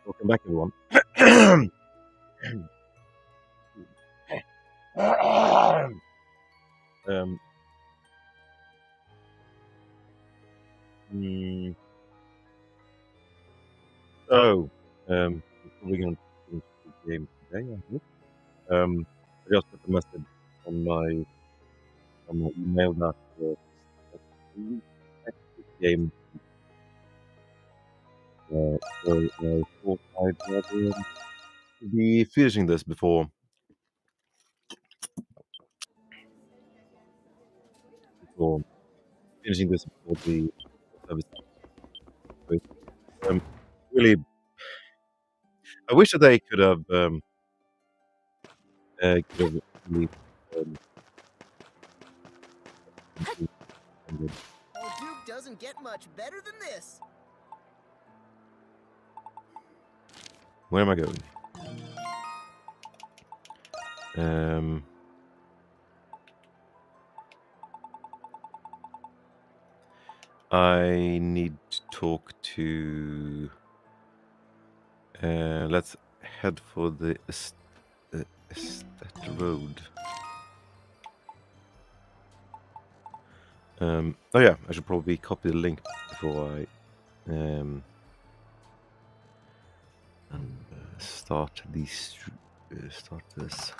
Welcome back, everyone. um, mm, so, we're probably going to finish the game today, I hope. I just got a message on my email that the game. So I thought I'd rather be finishing this before finishing this before the service. Um, really, I wish that they could have really, um, Oh, Duke doesn't get much better than this. where am I going? I need to talk to. Let's head for the Estate Road. Oh yeah, I should probably copy the link before I start these. Start this.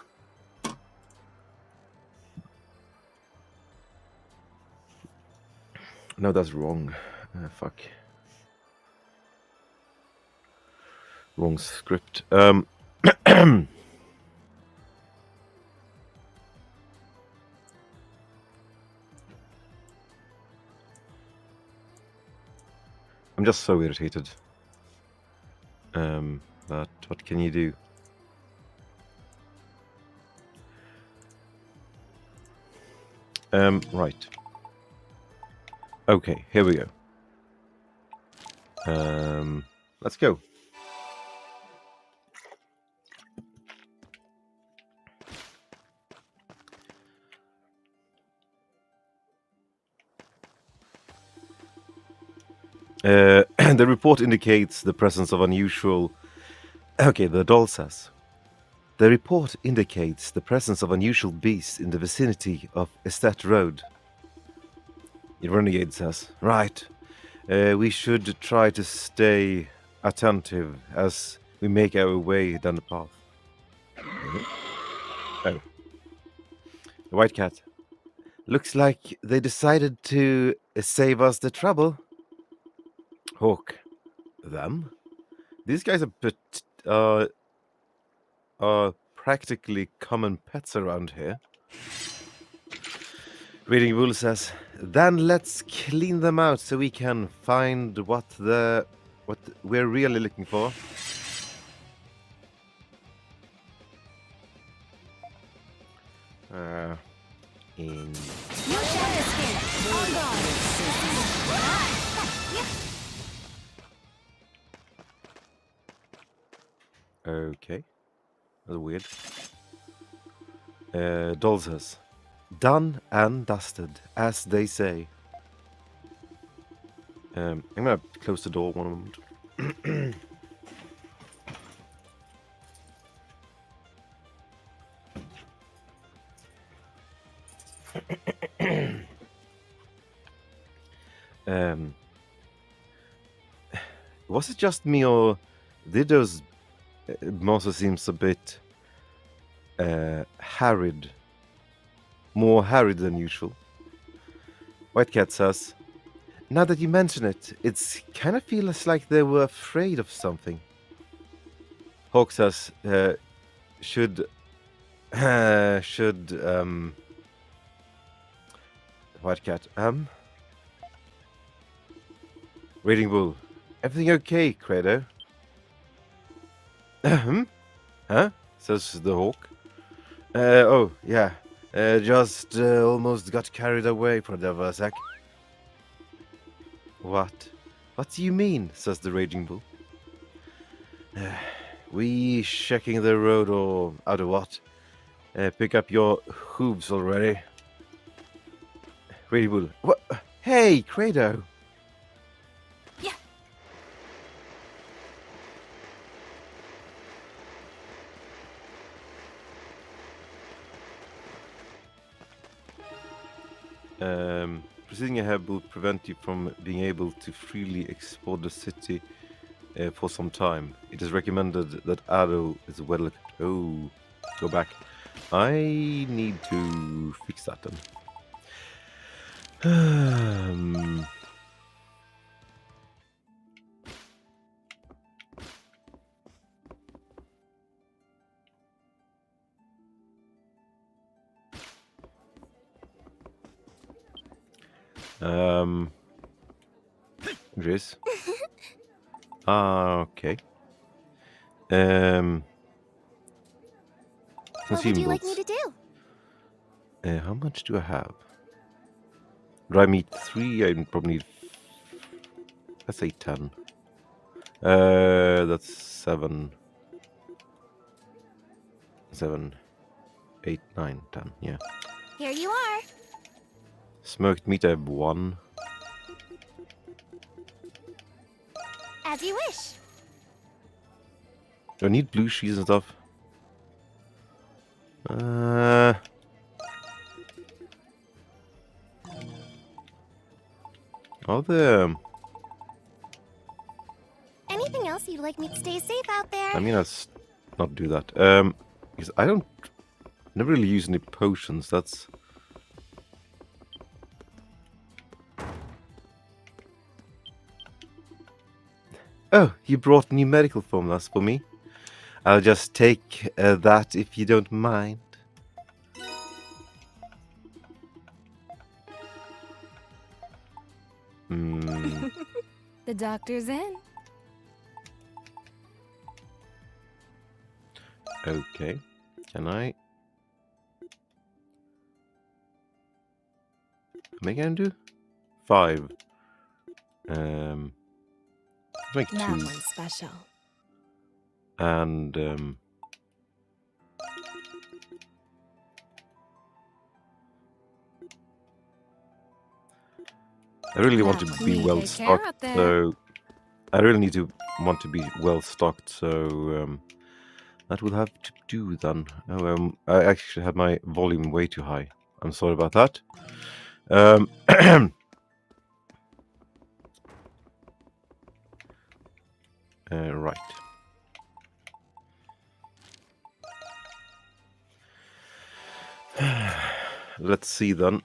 No, that's wrong. Fuck. Wrong script. I'm just so irritated. But what can you do? Right. Okay, here we go. Let's go. The report indicates the presence of unusual. Okay, the doll says. The report indicates the presence of unusual beasts in the vicinity of Estate Road. The renegade says, right. We should try to stay attentive as we make our way down the path. Oh. The white cat. Looks like they decided to save us the trouble. Hawk. Them? These guys are practically common pets around here. Reading Wool says, then let's clean them out so we can find what we're really looking for. Okay. That's weird. Doll says, done and dusted, as they say. I'm gonna close the door one moment. Was it just me, or did those monsters seems a bit harried? More harried than usual. White Cat says, now that you mention it, it's kind of feels like they were afraid of something. Hawk says, should White Cat, Reading Bull, everything okay, Credo? Huh? Says the Hawk. Oh, yeah. Just almost got carried away for a sec. What? What do you mean? Says the Raging Bull. We checking the road or out of what? Pick up your hooves already. Raging Bull. What? Hey, Credo. Yeah. Proceeding ahead will prevent you from being able to freely explore the city for some time. It is recommended that Ado is well equipped. Oh, go back. I need to fix that then. Riz. Okay. What would you like me Consumables. to do? How much do I have? Do I need 3? I probably need, let's say 10. That's 7, 7, 8, 9, 10. Yeah. Here you are. Smoked meat, I have 1. As you wish. Do I need blue cheese and stuff? Are there... Anything else you'd like me to stay safe out there? I mean, let's not do that. Because I never really use any potions. That's... Oh, you brought new medical formulas for me. I'll just take that if you don't mind. The doctor's in. Okay. Can I? How many can I do? 5. Make That 2. one's special. And I really want to be You well take care stocked, up there. so I really need to want to be well stocked. So that will have to do then. Oh, I actually had my volume way too high. I'm sorry about that. Right. Let's see then.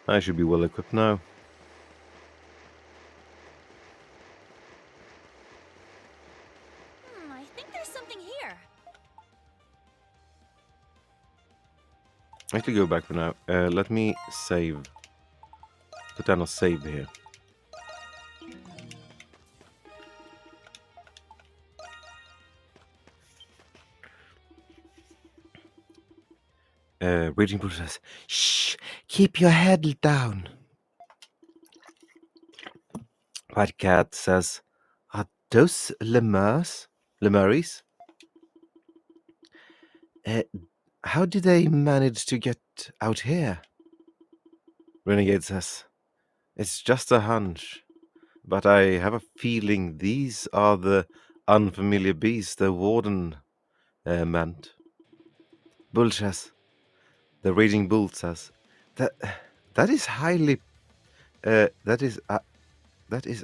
I should be well equipped now. I think there's something here. Actually, go back for now. Let me save. Put down a save here. Raging Bull says, "Shh, keep your head down." White Cat says, "Are those lemurs? Lemuries? How did they manage to get out here?" Renegade says, "It's just a hunch, but I have a feeling these are the unfamiliar beasts the warden meant." Bull says, the Raging Bull says, that is highly, that is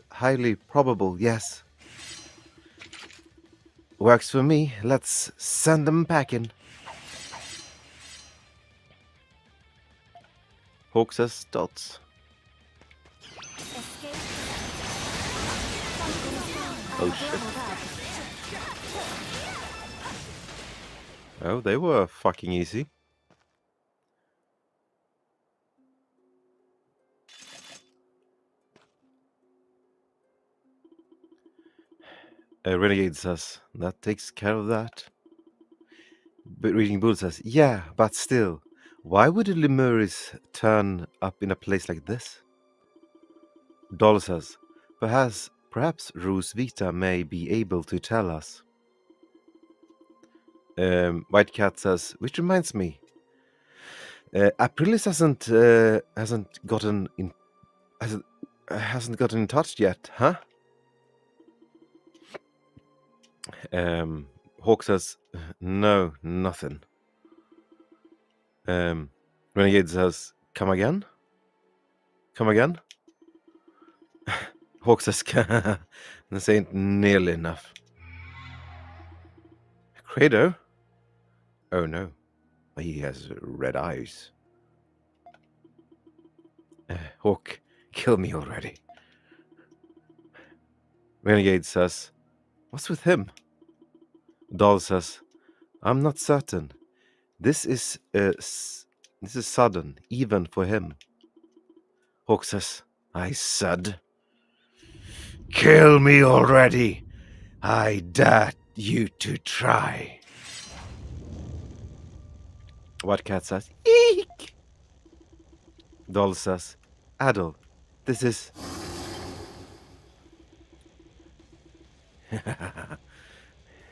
highly probable. Yes, works for me. Let's send them packing. Hawk says dots. Oh shit. Oh, they were fucking easy. Renegade says, that takes care of that. But Reading Bull says, yeah, but still, why would the Lemuris turn up in a place like this? Doll says, perhaps Rose Vita may be able to tell us. White Cat says, which reminds me, Aprilis hasn't gotten in touch yet, huh? Hawk says, no, nothing. Renegade says, come again? Come again? Hawk says, this ain't nearly enough. Credo? Oh no, he has red eyes. Hawk, kill me already. Renegade says, what's with him? Doll says, I'm not certain. This is sudden, even for him. Hawk says, I said, kill me already. I dare you to try. White Cat says, eek. Doll says, Adol, this is...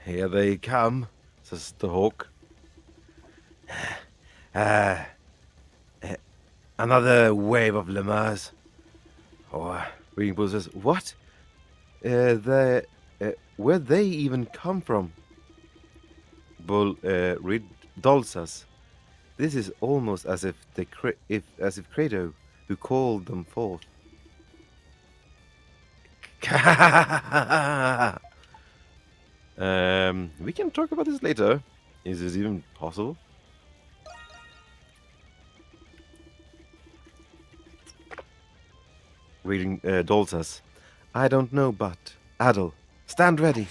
Here they come, says the Hawk. Another wave of lemurs. Oh, Reading Bull says, what? Where'd they even come from? Doll says, this is almost as if Credo, who called them forth. We can talk about this later. Is this even possible? Reading Doll says, I don't know, but Adol, stand ready.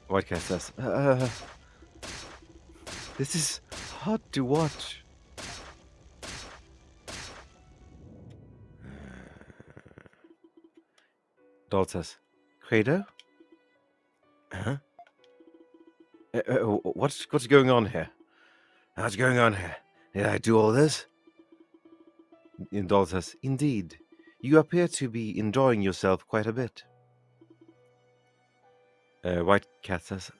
White Cat says, this is hard to watch. Doll says, Credo? Huh? What's going on here? What's going on here? Did I do all this? And Doll says, indeed. You appear to be enjoying yourself quite a bit. White Cat says,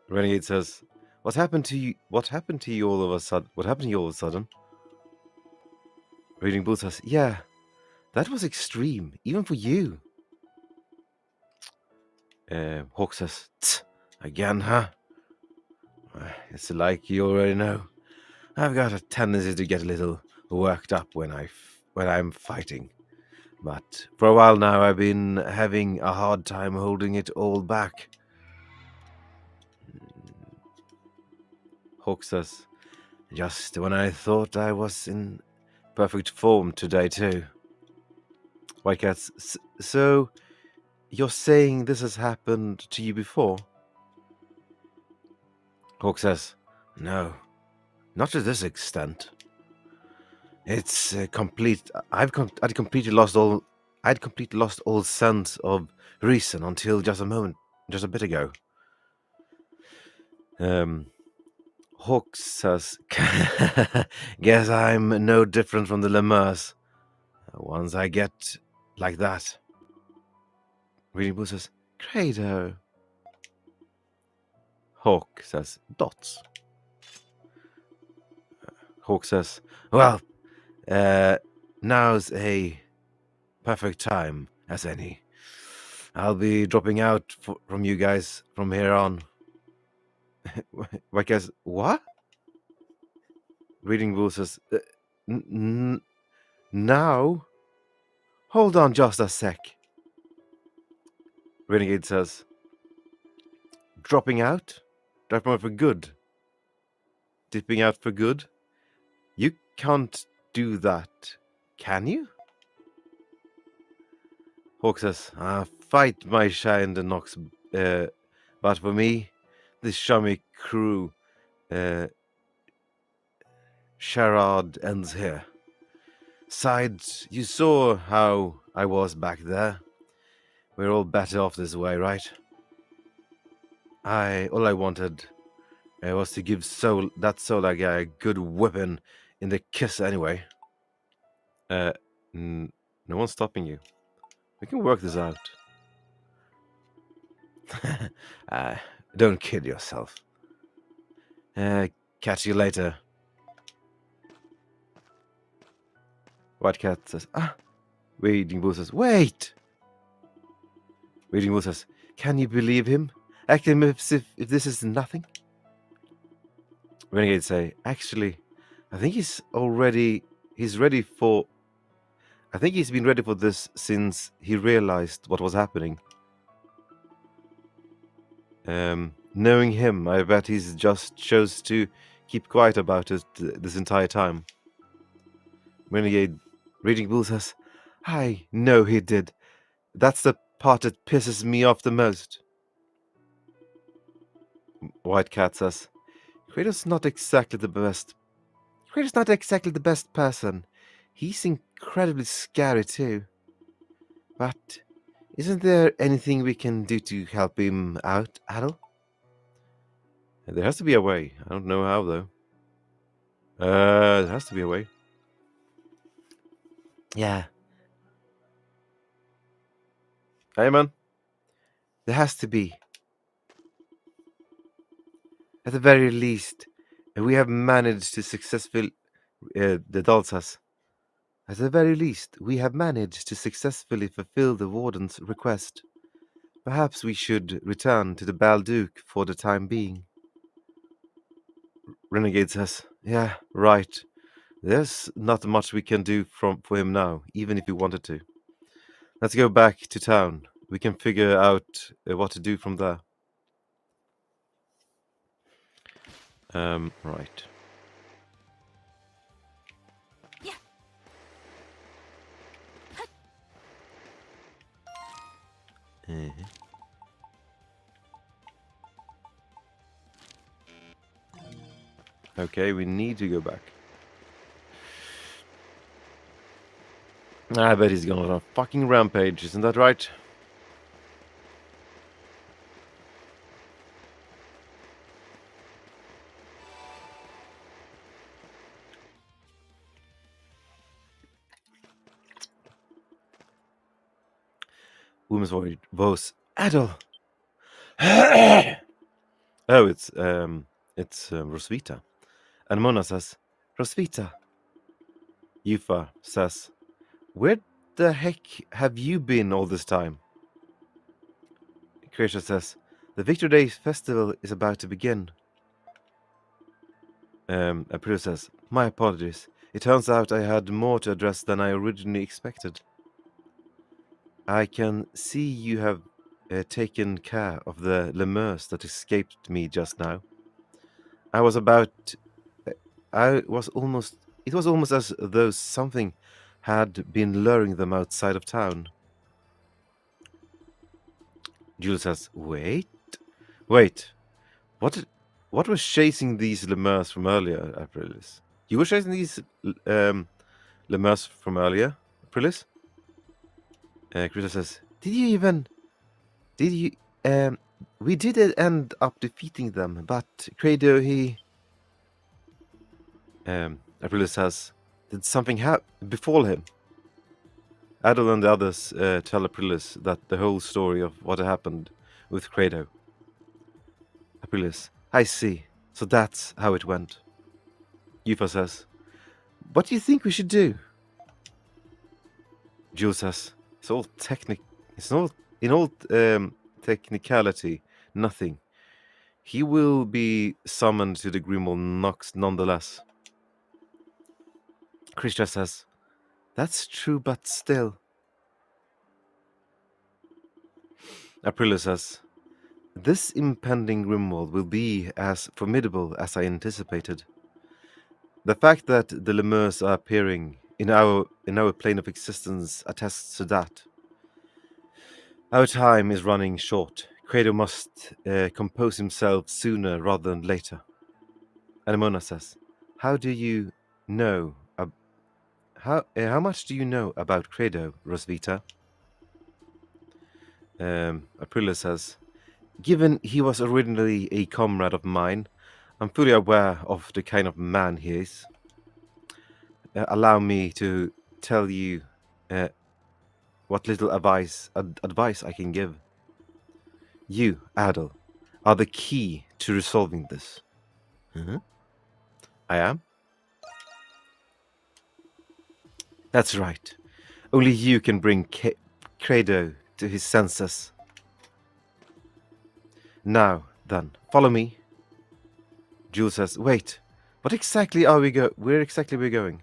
Renegade says, what happened to you? What happened to you all of a sudden? What happened to you all of a sudden? Reading Bull says, yeah, that was extreme, even for you. Hawk says, again, huh? It's like you already know. I've got a tendency to get a little worked up when I'm fighting. But for a while now, I've been having a hard time holding it all back. Hawk says, just when I thought I was in perfect form today too. White Cat, so you're saying this has happened to you before? Hawk says, no, not to this extent. It's complete. I'd completely lost all sense of reason until just a bit ago. Hawk says, guess I'm no different from the lemurs. Once I get like that. Reading Bull says, Credo. Hawk says, dots. Hawk says, well, now's a perfect time as any. I'll be dropping out from you guys from here on. White Cat, what? Reading Bull says, now? Hold on just a sec. Renegade says, dropping out? Dropping out for good? Dipping out for good? You can't do that, can you? Hawk says, fight my shine the Nox, but for me, this chummy crew, charade ends here. Sides, you saw how I was back there. We're all better off this way, right? All I wanted It was to give that Solar guy a good whipping in the kiss anyway. No one's stopping you. We can work this out. uh, don't kid yourself. Catch you later. White Cat says, Raging Bull says, wait! Raging Bull says, can you believe him? Acting as if this is nothing? Renegade say, actually, I think he's ready for... I think he's been ready for this since he realized what was happening. Knowing him, I bet he's just chose to keep quiet about it this entire time. Renegade Raging Bull says, I know he did. That's the part that pisses me off the most. White Cat says, Kratos not exactly the best. Kratos not exactly the best person. He's incredibly scary too. But isn't there anything we can do to help him out, Adel? There has to be a way. I don't know how though. There has to be a way. Yeah. Hey man. There has to be. At the very least, we have managed to successfully... the dolls has. At the very least, we have managed to successfully fulfill the Warden's request. Perhaps we should return to the Balduke for the time being. Renegade says, yeah, right. There's not much we can do for him now, even if we wanted to. Let's go back to town. We can figure out what to do from there. Right. Yeah. Okay, we need to go back. I bet he's going on a fucking rampage, isn't that right? Woman's voice, Adol. Oh, it's Roswitha. And Mona says, Roswitha. Yufa says, where the heck have you been all this time? Kratos says, the Victor Day festival is about to begin. April says, my apologies. It turns out I had more to address than I originally expected. I can see you have taken care of the lemurs that escaped me just now. It was almost as though something had been luring them outside of town. Jules says, wait. What was chasing these lemurs from earlier, Aprilis? You were chasing these lemurs from earlier, Aprilis? Krita says, we did end up defeating them, but Credo, he... Aprilis says, did something befall him? Adol and the others tell Aprilis that the whole story of what happened with Credo. Aprilis, I see. So that's how it went. Yufa says, what do you think we should do? Jules says, in all technicality, nothing. He will be summoned to the Monstrum Nox nonetheless. Krishna says, that's true, but still. Aprilia says, this impending Grimwald will be as formidable as I anticipated. The fact that the lemurs are appearing in our plane of existence attests to that. Our time is running short. Credo must compose himself sooner rather than later. Anemona says, how do you know... how much do you know about Credo, Rosvita? Aprilia says, given he was originally a comrade of mine, I'm fully aware of the kind of man he is. Allow me to tell you uh, what little advice I can give. You, Adel, are the key to resolving this. I am? That's right. Only you can bring Credo to his senses. Now, then, follow me. Jules says, wait, what exactly are we where exactly are we going?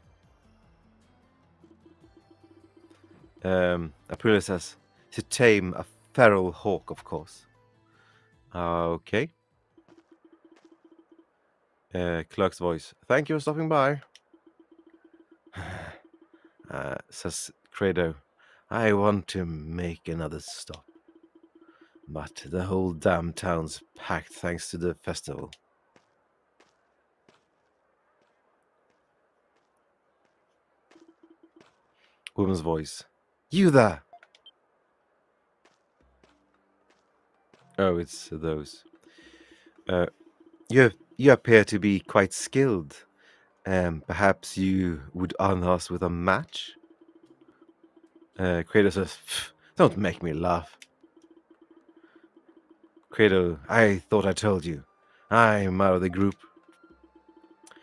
Aprilia says, to tame a feral hawk, of course. Okay. Clerk's voice, thank you for stopping by. Says Credo, I want to make another stop. But the whole damn town's packed thanks to the festival. Woman's voice, you there? Oh, it's those. You appear to be quite skilled. Perhaps you would honor us with a match? Credo says, don't make me laugh. Credo, I thought I told you. I'm out of the group.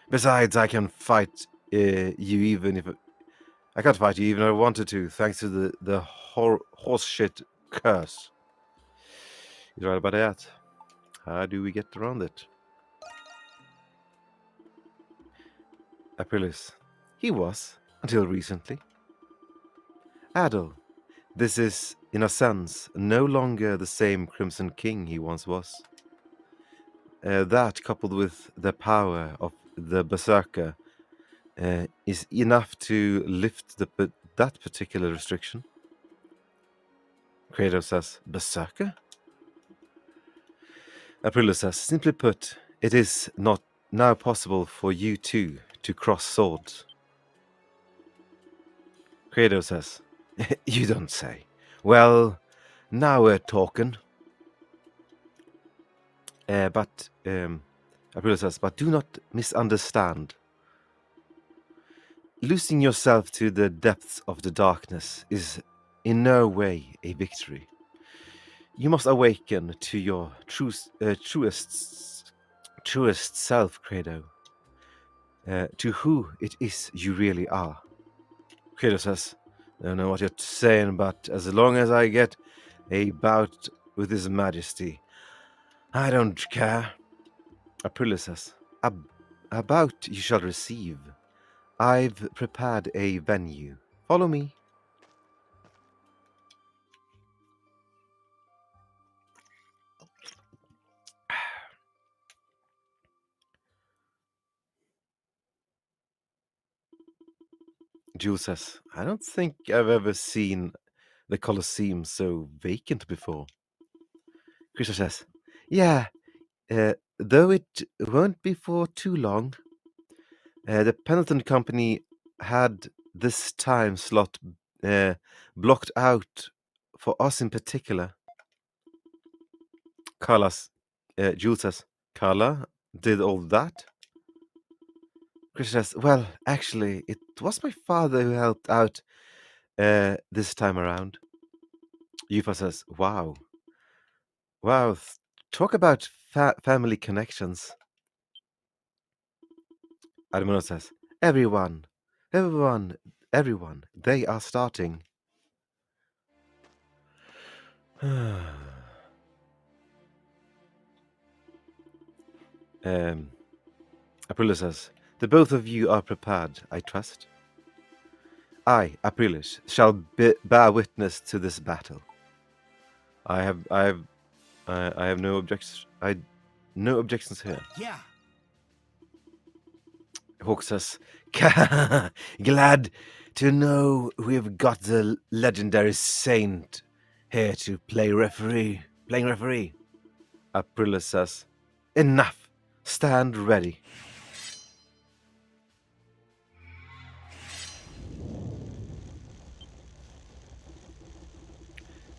Besides, I can fight you even if... I can't fight you even if I wanted to, thanks to the horseshit curse. He's right about that. How do we get around it? Aprilis. He was, until recently. Adel. This is, in a sense, no longer the same Crimson King he once was. That, coupled with the power of the Berserker, is enough to lift that particular restriction. Kratos says, Berserker? Aprillo says, simply put, it is not now possible for you two to cross swords. Kratos says, you don't say. Well, now we're talking. But Aprillo says, but do not misunderstand. Losing yourself to the depths of the darkness is in no way a victory. You must awaken to your truest self, Credo, to who it is you really are. Credo says, I don't know what you're saying, but as long as I get a bout with His Majesty, I don't care. Aprilia says, a bout you shall receive. I've prepared a venue. Follow me. Jules says, I don't think I've ever seen the Colosseum so vacant before. Krista says, yeah, though it won't be for too long. The Pendleton Company had this time slot blocked out for us in particular. Jules says, Carla did all that? Krista says, well, actually, it was my father who helped out this time around. Yufa says, wow. Wow, talk about family connections. Admono says, everyone, they are starting. Aprilis says, the both of you are prepared, I trust. I, Aprilis, shall bear witness to this battle. I have no objections. No objections here. Yeah. Hawk says, glad to know we've got the legendary saint here to playing referee. Aprilis says, enough. Stand ready.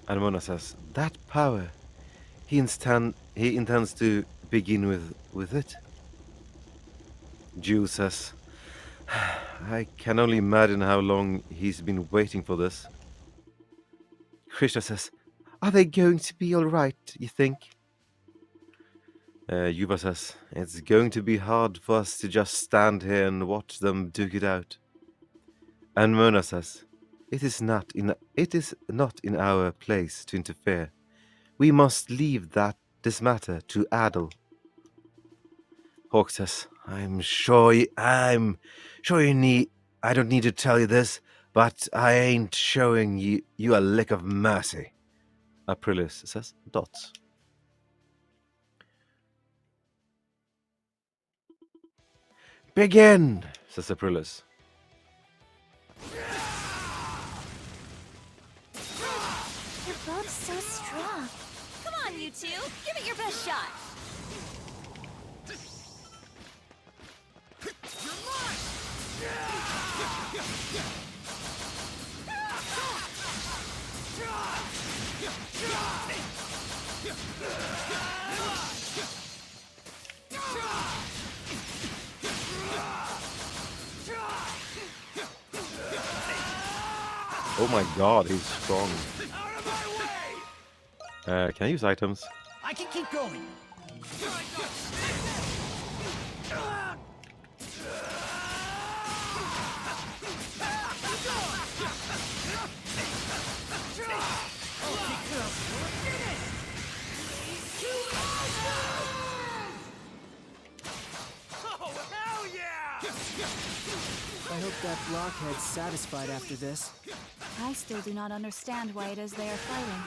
Armona says, that power, he intends to begin with it. Jew says, I can only imagine how long he's been waiting for this. Krishna says, are they going to be alright, you think? Yuva says, it's going to be hard for us to just stand here and watch them duke it out. And Mona says, it is not in our place to interfere. We must leave this matter to Adel. Hawk says, I don't need to tell you this, but I ain't showing you a lick of mercy. Aprilis says, dots. Begin, says Aprilis. You're both so strong. Come on, you two. Give it your best shot. Oh my god, he's strong. Can I use items? I can keep going. I hope that blockhead's satisfied after this. I still do not understand why it is they are fighting.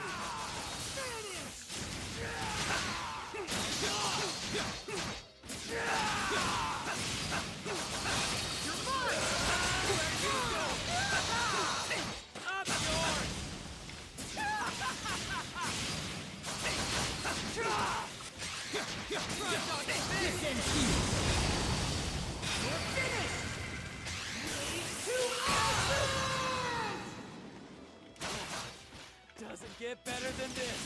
Doesn't get better than this.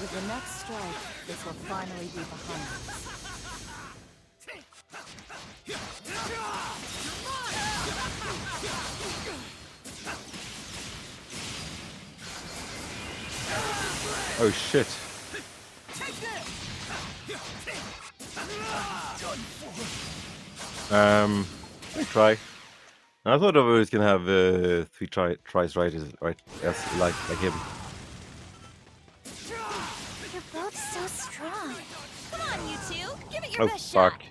With the next strike, this will finally be behind us. Oh shit. I try. I thought I was gonna have 3 tries right as like him. You're both so strong. Come on, you two. Give it your Oh best fuck. shot.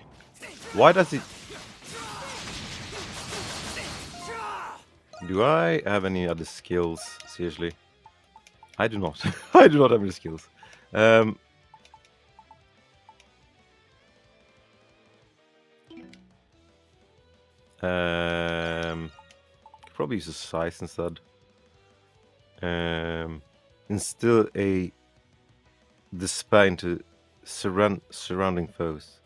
Why does he? Do I have any other skills? Seriously, I do not. I do not have any skills. Probably use a size instead. Instill the spine to surrounding foes.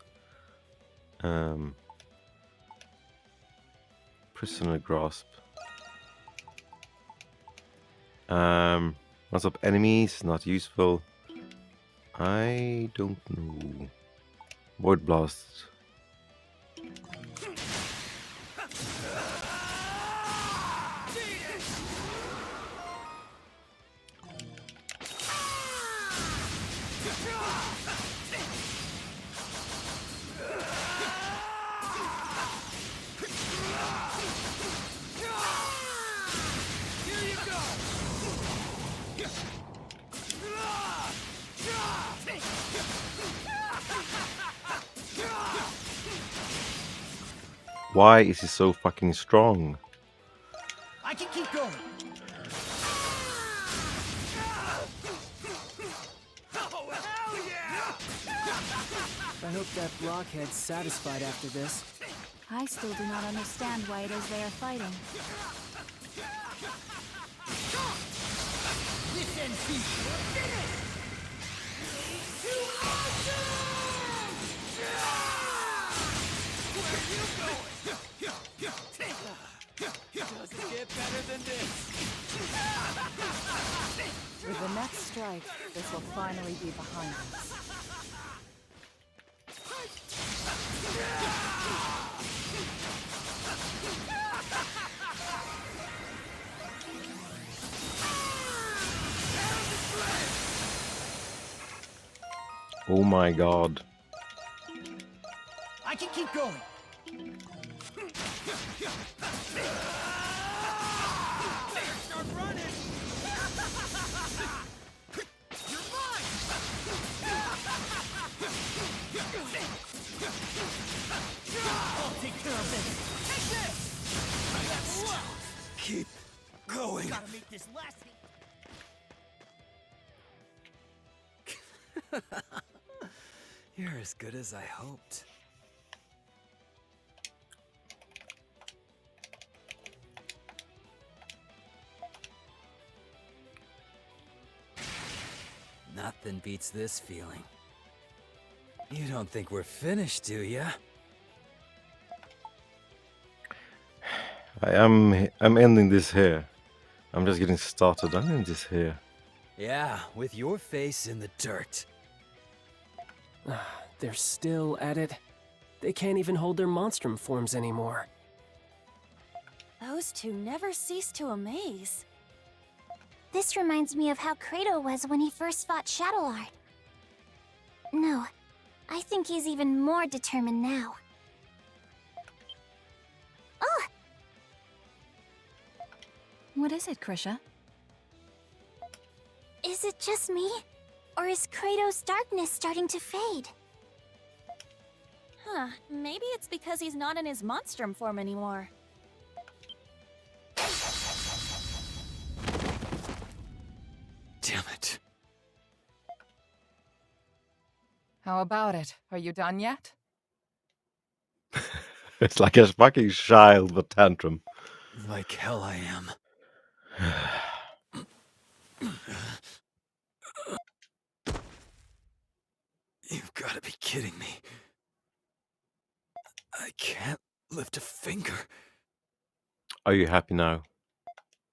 Prisoner grasp. Lots of enemies, not useful. I don't know. Void blast. Why is he so fucking strong? I can keep going. Oh, hell yeah! I hope that blockhead's satisfied after this. I still do not understand why it is they are fighting. This ends here. Doesn't get better than this. With the next strike, this will finally be behind us. Oh my god. I can keep going. Start running. You're mine. I'll take care of this. Take this. Keep going. Gotta make this last. You're as good as I hoped. Nothing beats this feeling. You don't think we're finished, do ya? I'm ending this here. I'm just getting started. I'm ending this here. Yeah, with your face in the dirt. They're still at it. They can't even hold their monstrum forms anymore. Those two never cease to amaze. This reminds me of how Kratos was when he first fought Shadowlord. No, I think he's even more determined now. Oh! What is it, Krisha? Is it just me? Or is Kratos' darkness starting to fade? Huh, maybe it's because he's not in his monstrum form anymore. Damn it. How about it? Are you done yet? It's like a fucking child with tantrum. Like hell I am. You've got to be kidding me. I can't lift a finger. Are you happy now?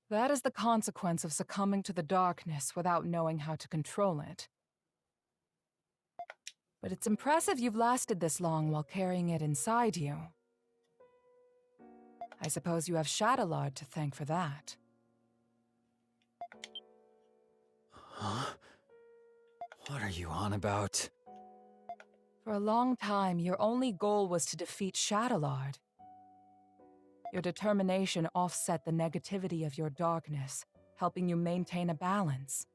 That is the consequence of succumbing to the darkness without knowing how to control it. But it's impressive you've lasted this long while carrying it inside you. I suppose you have Shadowlord to thank for that. Huh? What are you on about? For a long time, your only goal was to defeat Shadowlord. Your determination offset the negativity of your darkness, helping you maintain a balance.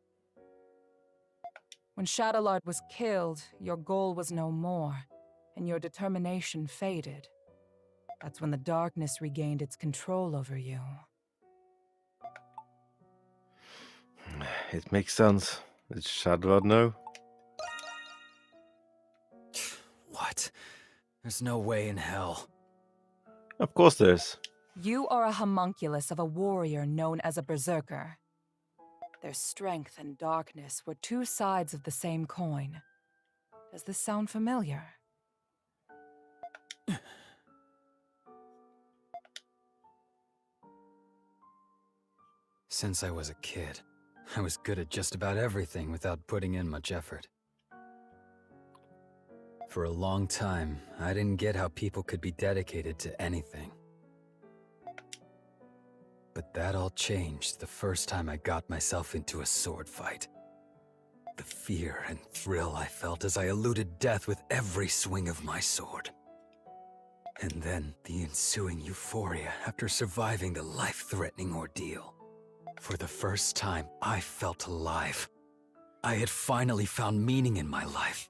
When Shadowlord was killed, your goal was no more, and your determination faded. That's when the darkness regained its control over you. It makes sense. It's Shadowlord now. What? There's no way in hell. Of course there's. You are a homunculus of a warrior known as a berserker. Their strength and darkness were two sides of the same coin. Does this sound familiar? Since I was a kid, I was good at just about everything without putting in much effort. For a long time, I didn't get how people could be dedicated to anything. But that all changed the first time I got myself into a sword fight. The fear and thrill I felt as I eluded death with every swing of my sword. And then the ensuing euphoria after surviving the life-threatening ordeal. For the first time, I felt alive. I had finally found meaning in my life.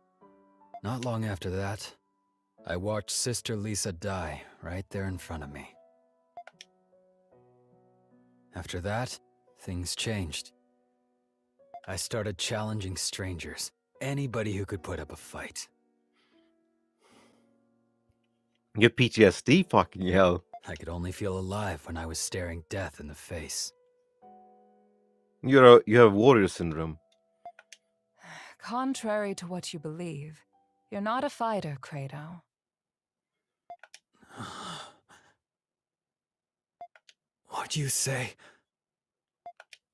Not long after that, I watched Sister Lisa die right there in front of me. After that, things changed. I started challenging strangers, anybody who could put up a fight. You get PTSD, fucking hell. I could only feel alive when I was staring death in the face. You have warrior syndrome. Contrary to what you believe, you're not a fighter, Kratos. What'd you say?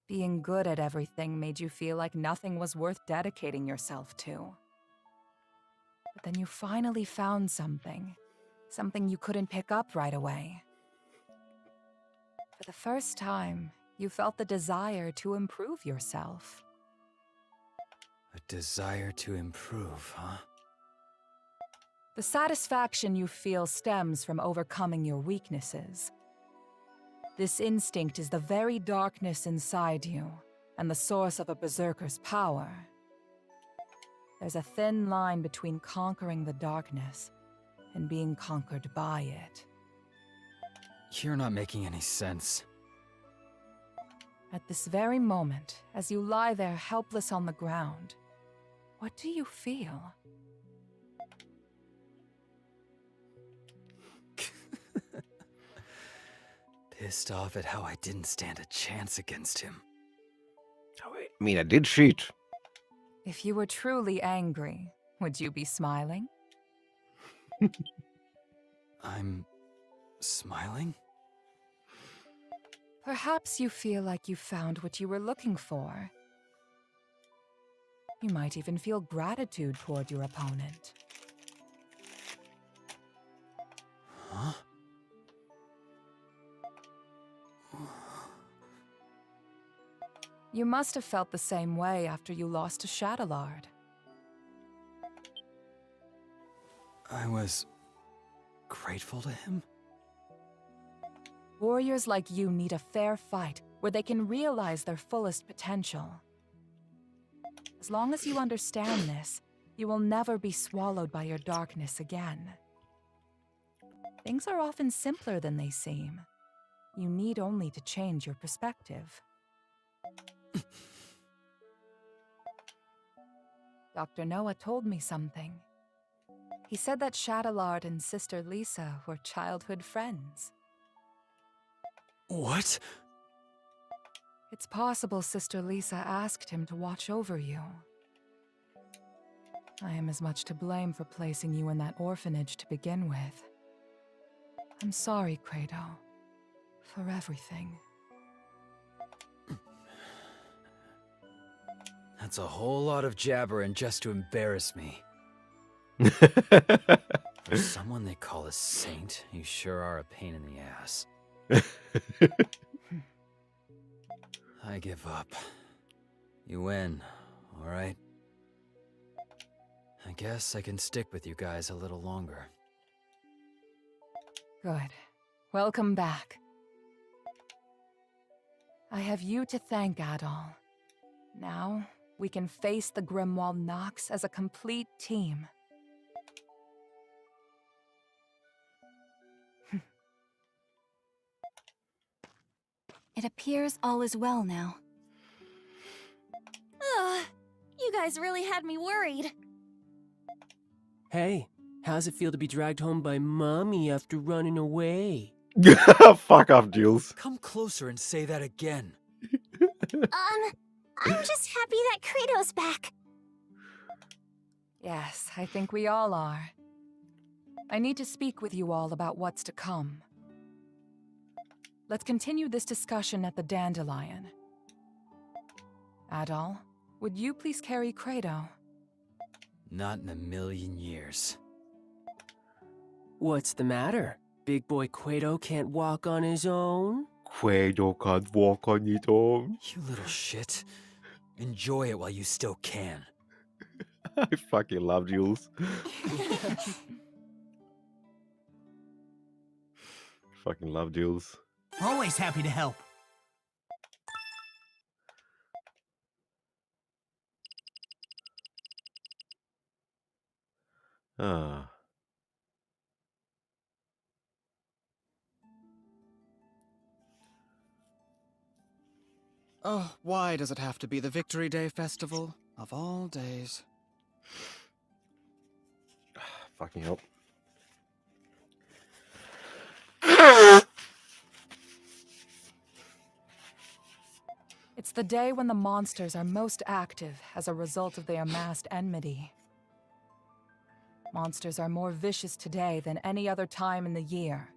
Being good at everything made you feel like nothing was worth dedicating yourself to. But then you finally found something. Something you couldn't pick up right away. For the first time, you felt the desire to improve yourself. A desire to improve, huh? The satisfaction you feel stems from overcoming your weaknesses. This instinct is the very darkness inside you, and the source of a berserker's power. There's a thin line between conquering the darkness and being conquered by it. You're not making any sense. At this very moment, as you lie there helpless on the ground, what do you feel? Pissed off at how I didn't stand a chance against him. I mean, I did cheat. If you were truly angry, would you be smiling? I'm smiling? Perhaps you feel like you found what you were looking for. You might even feel gratitude toward your opponent. Huh? You must have felt the same way after you lost to Shadowlard. I was grateful to him? Warriors like you need a fair fight where they can realize their fullest potential. As long as you understand this, you will never be swallowed by your darkness again. Things are often simpler than they seem. You need only to change your perspective. Dr. Noah told me something. He said that Shadowlard and Sister Lisa were childhood friends. What? It's possible Sister Lisa asked him to watch over you. I am as much to blame for placing you in that orphanage to begin with. I'm sorry, Credo, for everything. That's a whole lot of jabbering just to embarrass me. For someone they call a saint, you sure are a pain in the ass. I give up. You win, alright? I guess I can stick with you guys a little longer. Good. Welcome back. I have you to thank, Adol. Now, we can face the Grimwald Nox as a complete team. It appears all is well now. Ugh, you guys really had me worried. Hey, how's it feel to be dragged home by Mommy after running away? Fuck off, Jules. Come closer and say that again. I'm just happy that Kratos back. Yes, I think we all are. I need to speak with you all about what's to come. Let's continue this discussion at the Dandelion. Adol, would you please carry Credo? Not in a million years. What's the matter? Big boy Quato can't walk on his own? Quado can't walk on his own. You little shit. Enjoy it while you still can. I fucking love Jules. Fucking love Jules. Always happy to help. Ah. Oh, why does it have to be the Victory Day festival? Of all days. Fucking hell. It's the day when the monsters are most active as a result of their amassed enmity. Monsters are more vicious today than any other time in the year.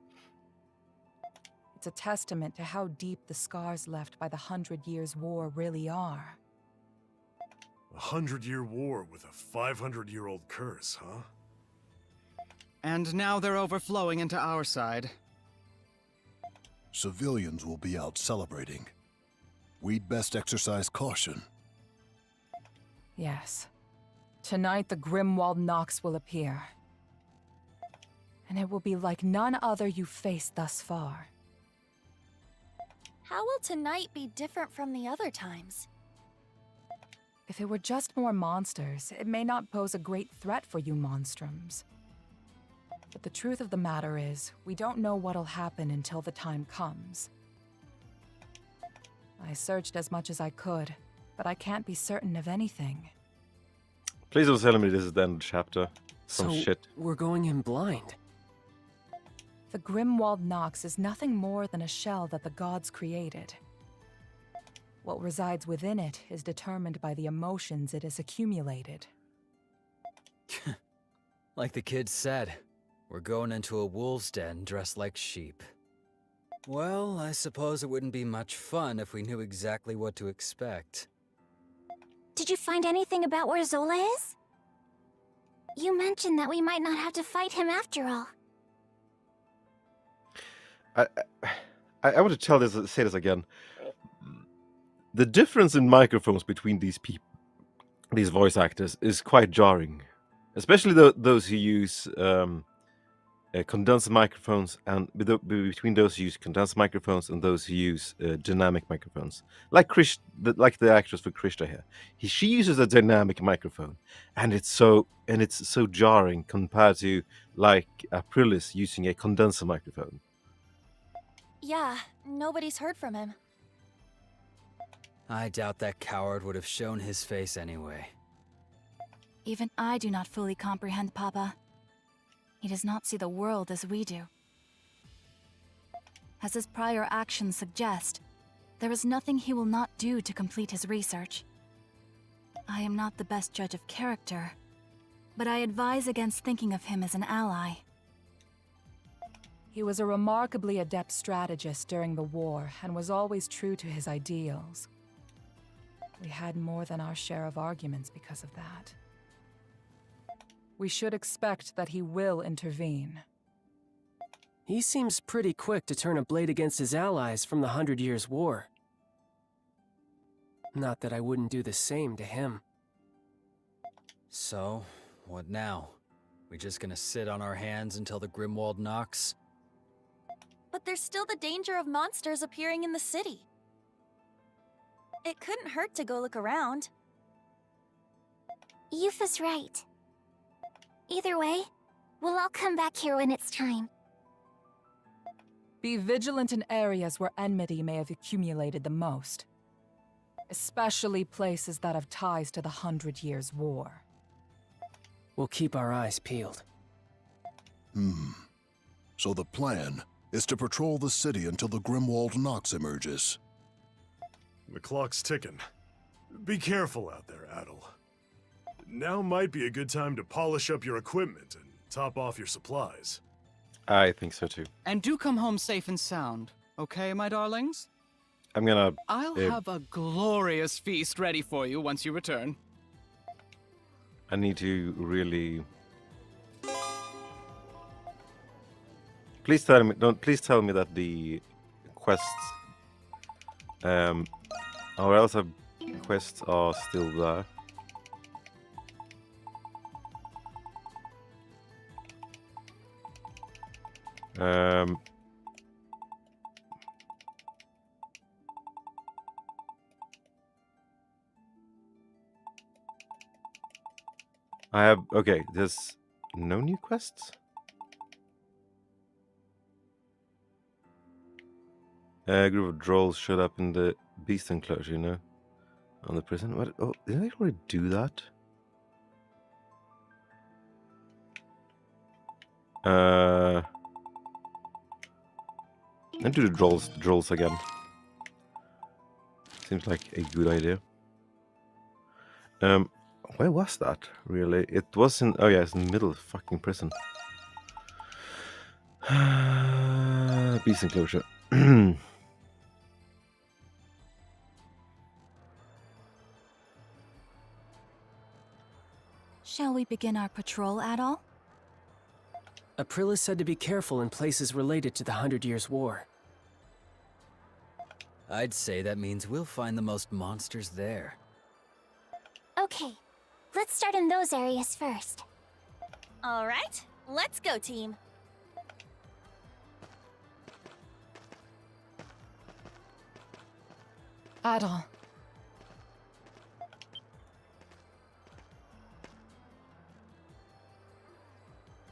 It's a testament to how deep the scars left by the 100 Years' War really are. A 100-year war with a 500-year-old curse, huh? And now they're overflowing into our side. Civilians will be out celebrating. We'd best exercise caution. Yes. Tonight the Grimwald Nox will appear. And it will be like none other you've faced thus far. How will tonight be different from the other times? If it were just more monsters, it may not pose a great threat for you monstrums. But the truth of the matter is, we don't know what'll happen until the time comes. I searched as much as I could, but I can't be certain of anything. Please don't tell me this is the end of the chapter. Some So shit. we're going in blind. The Grimwald Nox is nothing more than a shell that the gods created. What resides within it is determined by the emotions it has accumulated. Like the kid said, we're going into a wolf's den dressed like sheep. Well, I suppose it wouldn't be much fun if we knew exactly what to expect. Did you find anything about where Zola is? You mentioned that we might not have to fight him after all. I want to say this again. The difference in microphones between these voice actors, is quite jarring, especially those who use condenser microphones, and between those who use condenser microphones and those who use dynamic microphones. Like the actress for Krishna here, she uses a dynamic microphone, and it's so jarring compared to like Aprilis using a condenser microphone. Yeah, nobody's heard from him. I doubt that coward would have shown his face anyway. Even I do not fully comprehend Papa. He does not see the world as we do. As his prior actions suggest, there is nothing he will not do to complete his research. I am not the best judge of character, but I advise against thinking of him as an ally. He was a remarkably adept strategist during the war and was always true to his ideals. We had more than our share of arguments because of that. We should expect that he will intervene. He seems pretty quick to turn a blade against his allies from the 100 Years' War. Not that I wouldn't do the same to him. So, what now? We just gonna sit on our hands until the Grimwald Nox? But there's still the danger of monsters appearing in the city. It couldn't hurt to go look around. Yufa's right. Either way, we'll all come back here when it's time. Be vigilant in areas where enmity may have accumulated the most. Especially places that have ties to the 100 Years' War. We'll keep our eyes peeled. So the plan is to patrol the city until the Grimwald Nox emerges. The clock's ticking. Be careful out there, Adel. Now might be a good time to polish up your equipment and top off your supplies. I think so too. And do come home safe and sound, okay, my darlings? I'm gonna. I'll have a glorious feast ready for you once you return. I need to really. Please tell me. Please tell me that the quests, or else quests are still there. I have, okay, there's no new quests? A group of trolls showed up in the beast enclosure, you know? On the prison. What? Oh, didn't I already do that? And do the trolls again. Seems like a good idea. Where was that, really? It was in... Oh yeah, it's in the middle of fucking prison. Beast enclosure. Shall we begin our patrol at all? April is said to be careful in places related to the 100 Years' War. I'd say that means we'll find the most monsters there. Okay, let's start in those areas first. All right, let's go, team. Adol.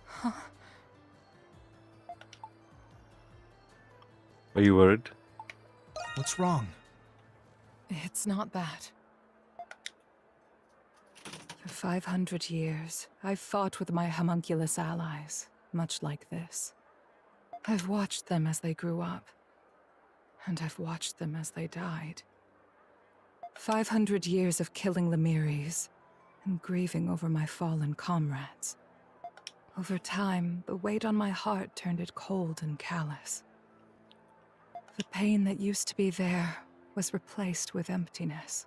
Huh. Are you worried? What's wrong? It's not that. For 500 years, I've fought with my homunculus allies, much like this. I've watched them as they grew up, and I've watched them as they died. 500 years of killing Lemiris, and grieving over my fallen comrades. Over time, the weight on my heart turned it cold and callous. The pain that used to be there was replaced with emptiness.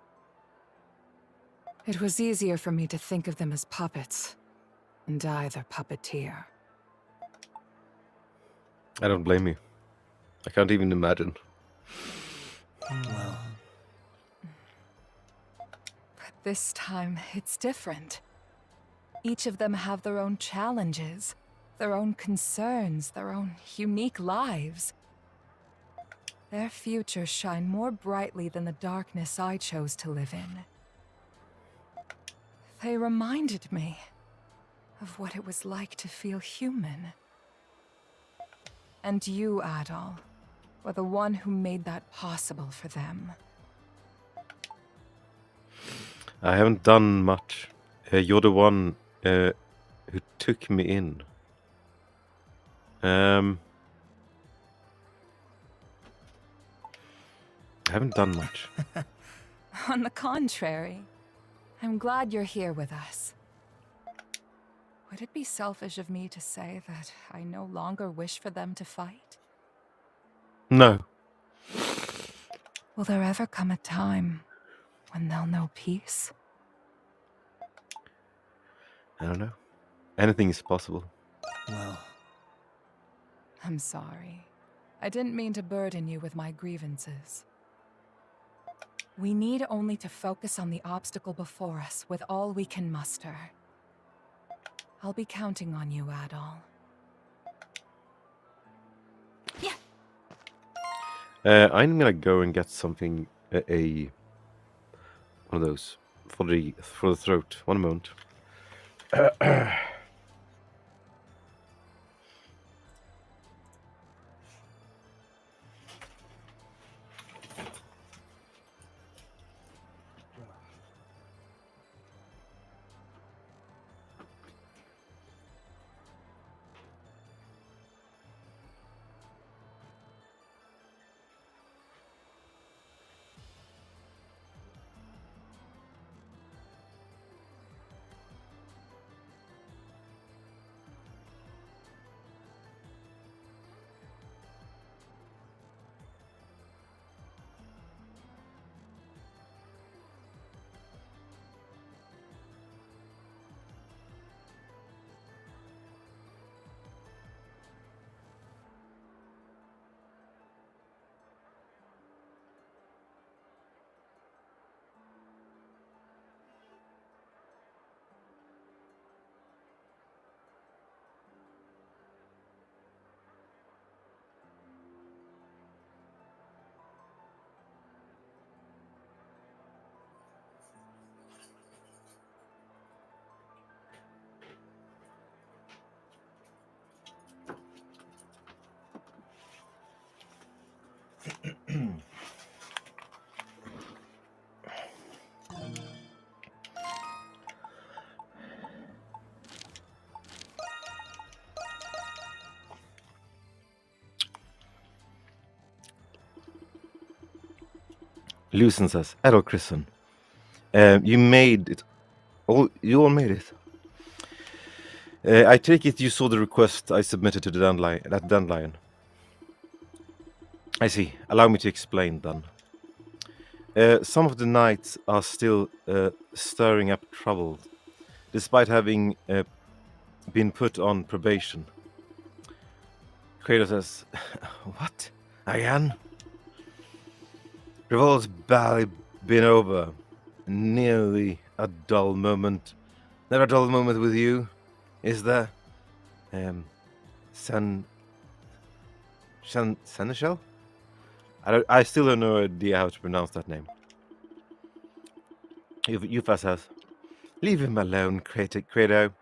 It was easier for me to think of them as puppets, and I their puppeteer. I don't blame you. I can't even imagine. Well, But this time, it's different. Each of them have their own challenges, their own concerns, their own unique lives. Their futures shine more brightly than the darkness I chose to live in. They reminded me of what it was like to feel human. And you, Adol, were the one who made that possible for them. I haven't done much. You're the one who took me in. I haven't done much. On the contrary, I'm glad you're here with us. Would it be selfish of me to say that I no longer wish for them to fight? No. Will there ever come a time when they'll know peace? I don't know. Anything is possible. well, I'm sorry. I didn't mean to burden you with my grievances. We need only to focus on the obstacle before us with all we can muster. I'll be counting on you, Adol. I'm gonna go and get something, one of those for the throat. One moment. Lucen says, Adol Christen, you made it. You all made it. I take it you saw the request I submitted to the Dandelion. I see. Allow me to explain then. Some of the knights are still stirring up trouble, despite having been put on probation. Kratos says, what? Again? Revolt's barely been over. Nearly a dull moment. Never a dull moment with you, is there? Seneschal? I still have no idea how to pronounce that name. Yufa says, leave him alone, Credo.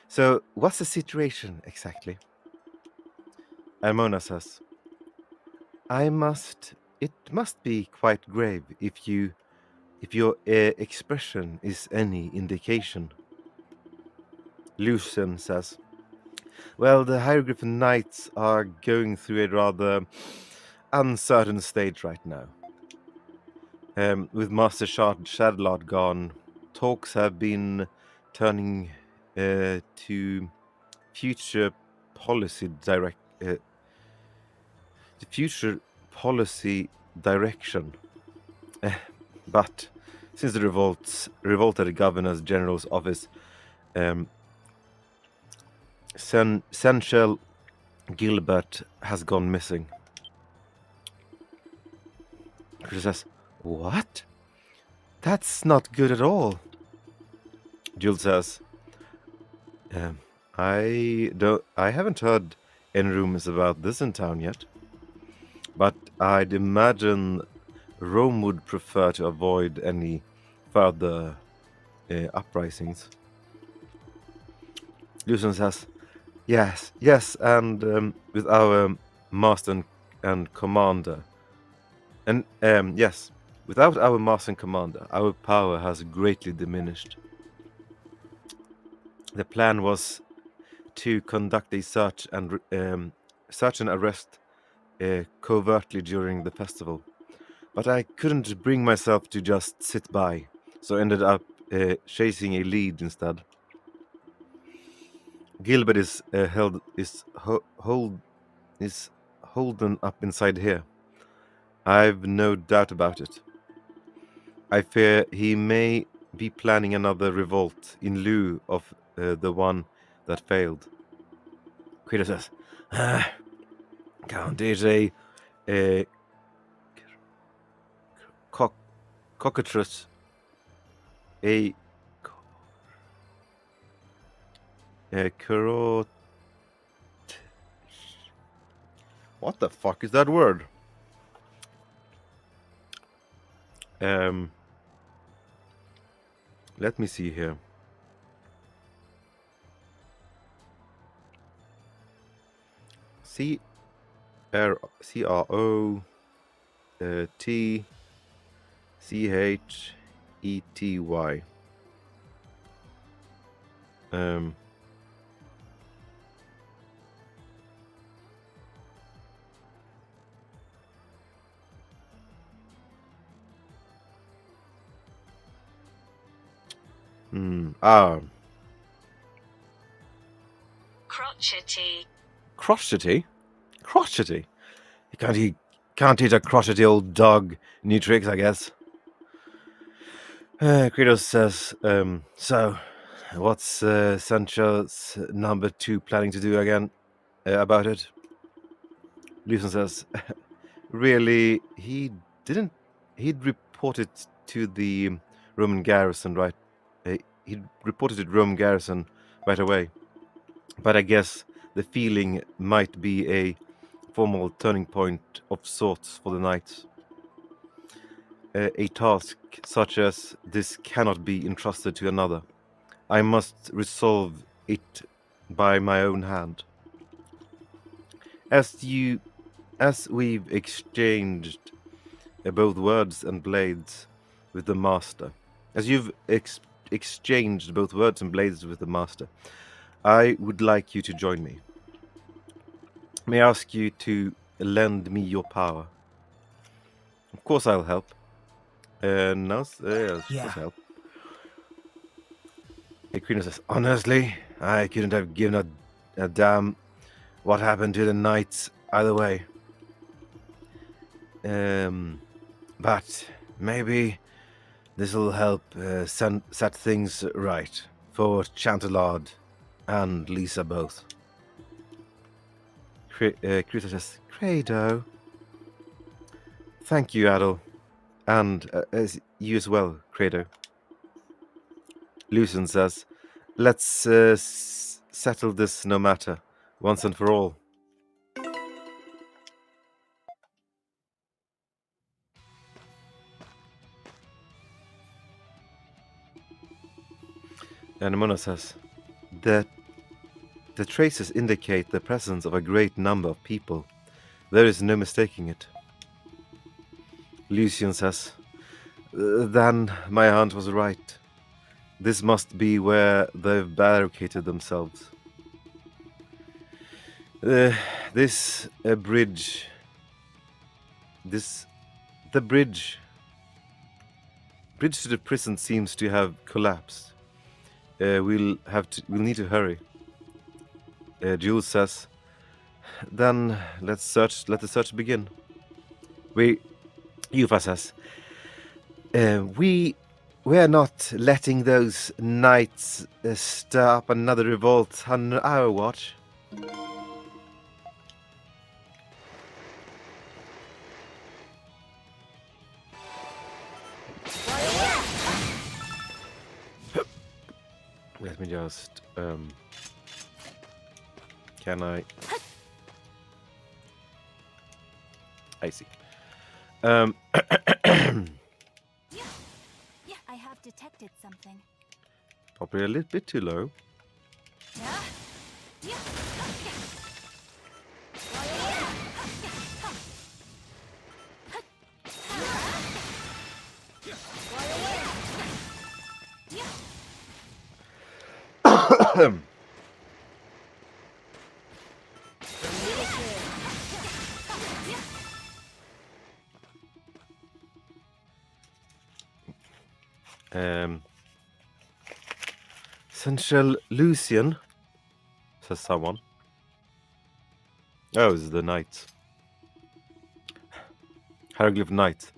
So, what's the situation exactly? And Mona says, it must be quite grave if your expression is any indication. Lucian says, well, the Hieroglyphian Knights are going through a rather uncertain stage right now. With Master Shadowlord gone, talks have been turning to future policy direction. But since the revolt at the Governor General's office, Senchel Gilbert has gone missing. Chris says, what? That's not good at all. Jill says, I haven't heard any rumors about this in town yet, but I'd imagine Rome would prefer to avoid any further uprisings. Lucian says, yes, and with our master and commander. And yes, without our master and commander, our power has greatly diminished. The plan was to conduct a search and arrest covertly during the festival, but I couldn't bring myself to just sit by, so ended up chasing a lead instead. Gilbert is holden up inside here. I've no doubt about it. I fear he may be planning another revolt in lieu of the one that failed. Credo says, Count is a cockatrice, a carrot. What the fuck is that word? Let me see here. CROTCHETY. Crotchety. Crotchety? Crotchety? You can't teach a crotchety old dog new tricks, I guess. Kratos says, so, what's Sancho's number 2 planning to do again about it? Lucian says, really, he'd reported to the Roman garrison right away. But I guess the feeling might be a formal turning point of sorts for the knights. A task such as this cannot be entrusted to another. I must resolve it by my own hand. As we've exchanged both words and blades with the master, I would like you to join me. May I ask you to lend me your power? Of course I'll help. Yes, of course I'll help. Aquino says, honestly, I couldn't have given a damn what happened to the knights either way. But maybe this'll help set things right for Chantalard and Lisa both. Krita says, Credo. Thank you, Adol. And as you as well, Credo. Lucian says, let's settle this no matter, once and for all. And Mona says, that the traces indicate the presence of a great number of people. There is no mistaking it. Lucian says, then my aunt was right. This must be where they've barricaded themselves. This bridge. The bridge to the prison seems to have collapsed. We'll need to hurry. Jules says, then let the search begin. Yufa says, we're not letting those knights stir up another revolt on our watch. Let me just, can I see. I have detected something. Probably a little bit too low. Central Lucian, says someone. Oh, it's the knights. Hieroglyph Knight.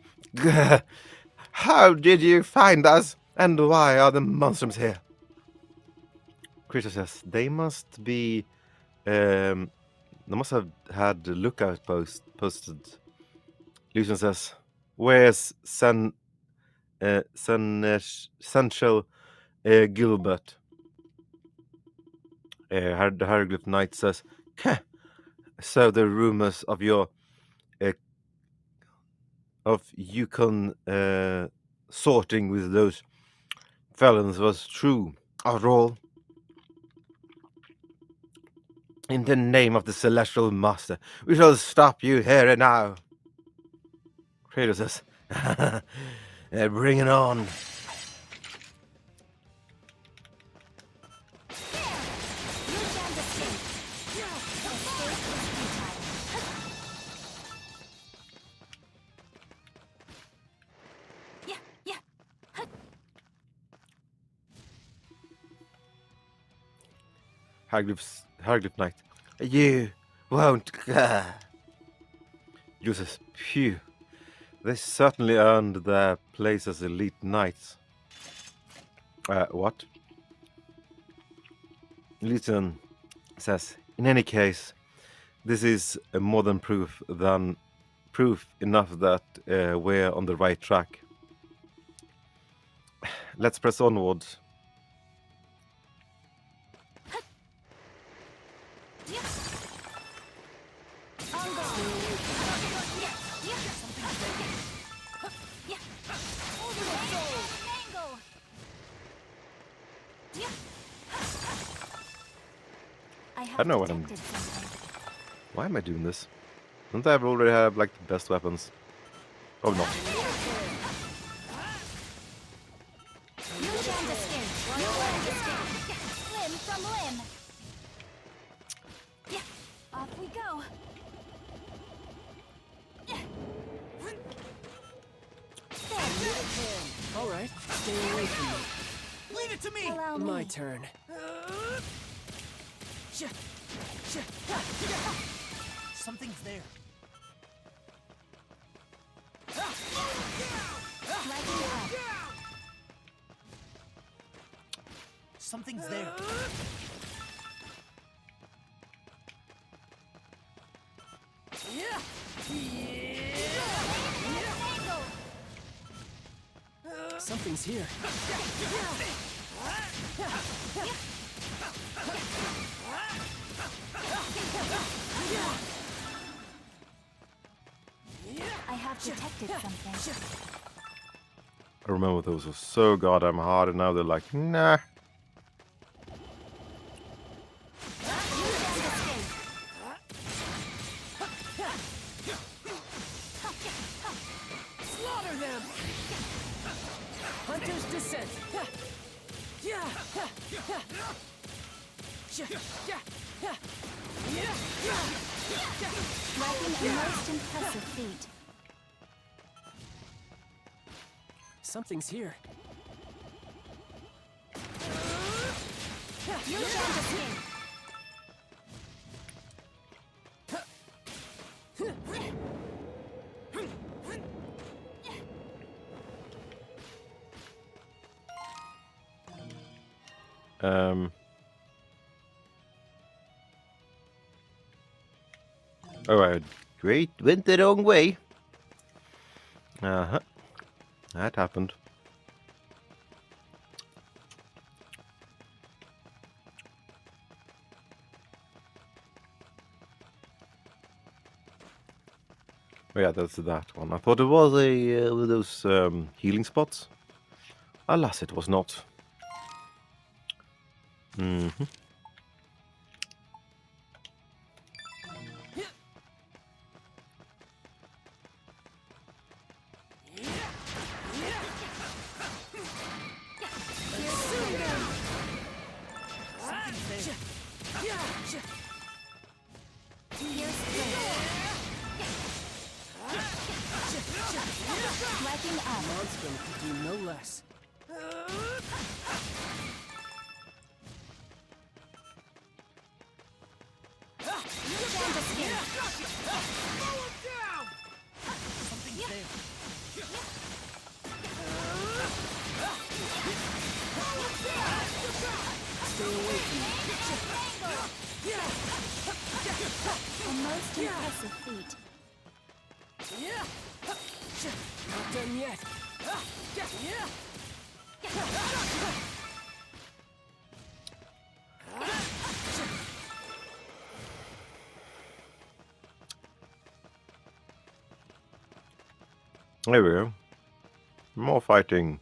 How did you find us? And why are the monstrums here? Krita says, they must be... they must have had the lookout posted. Lucian says, where's Sancho Gilbert? The Hieroglyph Knight says, so the rumors of your Yukon sorting with those felons was true. After all, in the name of the Celestial Master, we shall stop you here and now. Kratos says, bring it on. Hieroglyph Knight. You won't. Uses. Phew. They certainly earned their place as elite knights. What? Luton says, in any case, this is more than proof enough that we're on the right track. Let's press onward. I don't know what I'm... Why am I doing this? Don't I already have, like, the best weapons? Oh, no. Off we go. All right, stay away from me. Leave it to me! Allow me. My turn. Something's there. Something's there. Something's here. I have detected something. I remember those were so goddamn hard, and now they're like, nah. Slaughter them! Hunter's descent. Striking a most impressive feat. Something's here. You shan't escape. Alright, great, went the wrong way. Uh-huh. That happened. Oh yeah, that's that one. I thought it was a one of those healing spots. Alas, it was not. Mm-hmm. Striking up. Monstrum could do no less. You shan't escape. Something's there. Stay away from me. A most impressive feat. Not done yet. There we go. More fighting.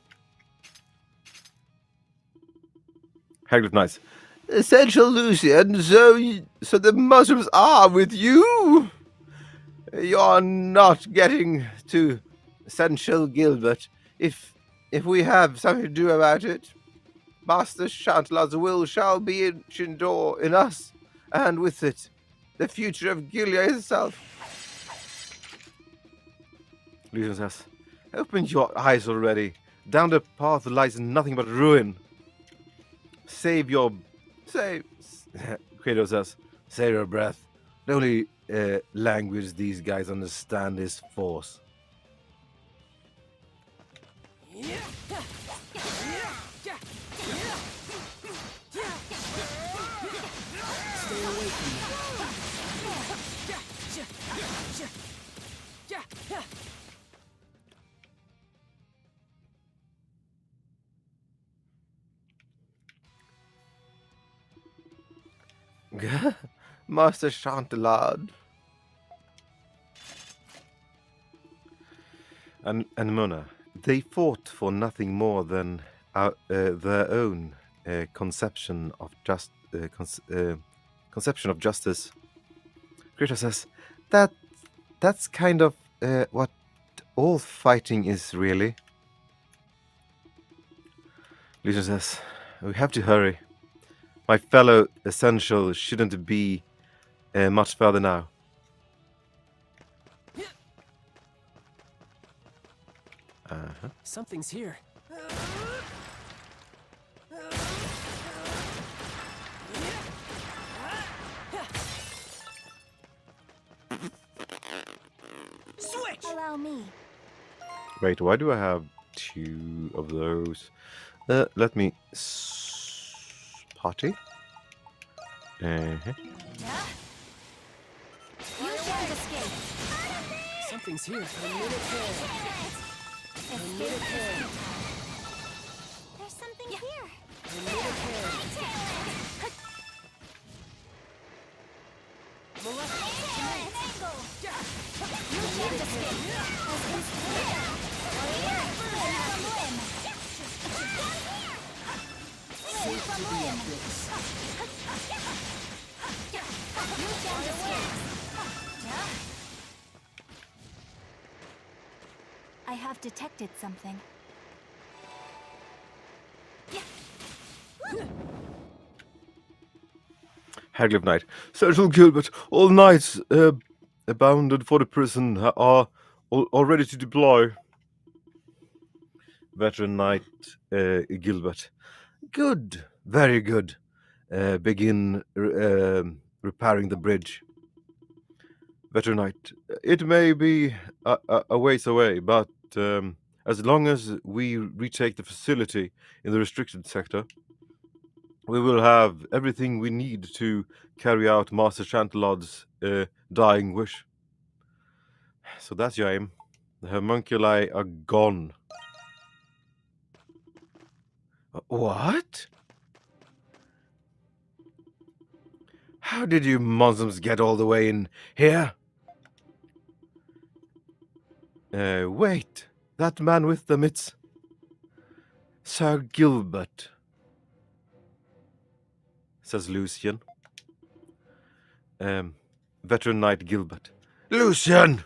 Hagrid, nice. Essential Lucian, so the mushrooms are with you. You're not getting to Essential Gilbert. If we have something to do about it, Master Chantelar's will shall be in us, and with it, the future of Gilead itself. Lucian says, open your eyes already. Down the path lies nothing but ruin. Kratos says, save your breath. The only language these guys understand is force. Stay away from me. Master Chantelard. And Mona, they fought for nothing more than their own conception of conception of justice. Kratos says that's kind of what all fighting is, really. Lucian says, we have to hurry. My fellow Essential shouldn't be much further now. Uh-huh. Something's here. Switch! Allow me. Wait, why do I have two of those? Let me party. Uh-huh. You shan't escape. Something's here. A minute here. A minute here. I have detected something. Haglif Knight. Sergeant Gilbert, all knights abounded for the prison are all ready to deploy. Veteran Knight Gilbert. Good, very good. Begin repairing the bridge. Veteran Knight. It may be a ways away, but as long as we retake the facility in the restricted sector, we will have everything we need to carry out Master Chantelad's dying wish. So that's your aim. The homunculi are gone. What? How did you Monstrums get all the way in here? Wait. That man with them, it's Sir Gilbert, says Lucian. Veteran Knight Gilbert. Lucian!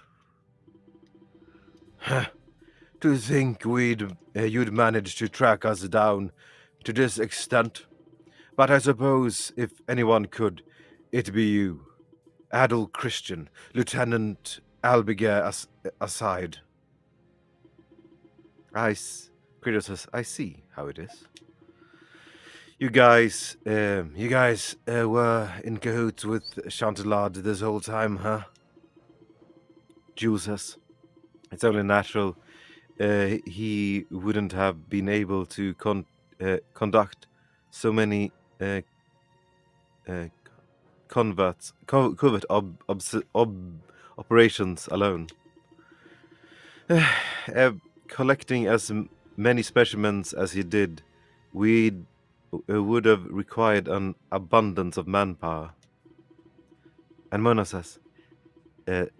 To think you'd manage to track us down to this extent. But I suppose if anyone could, it'd be you. Adel Christian, Lieutenant Albiger aside. Kratos says, I see how it is. You guys were in cahoots with Chantelade this whole time, huh? Jules says, it's only natural he wouldn't have been able to conduct so many covert operations alone. Collecting as many specimens as he did, we would have required an abundance of manpower. And Mona says, they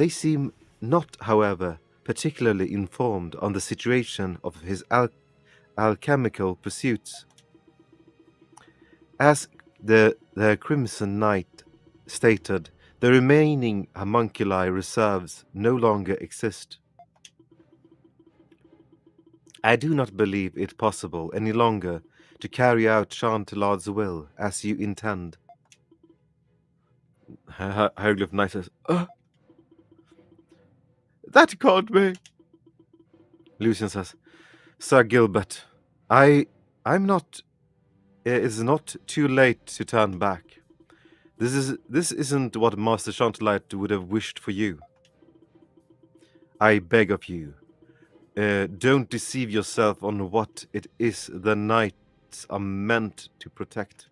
seem not, however, particularly informed on the situation of his alchemical pursuits. As the Crimson Knight stated, the remaining homunculi reserves no longer exist. I do not believe it possible any longer to carry out Chantelade's will as you intend. Hieroglyph Knight says, that can't be. Lucian says, Sir Gilbert, I'm not. It's not too late to turn back. This isn't what Master Chantelade would have wished for you. I beg of you, don't deceive yourself on what it is the knights are meant to protect.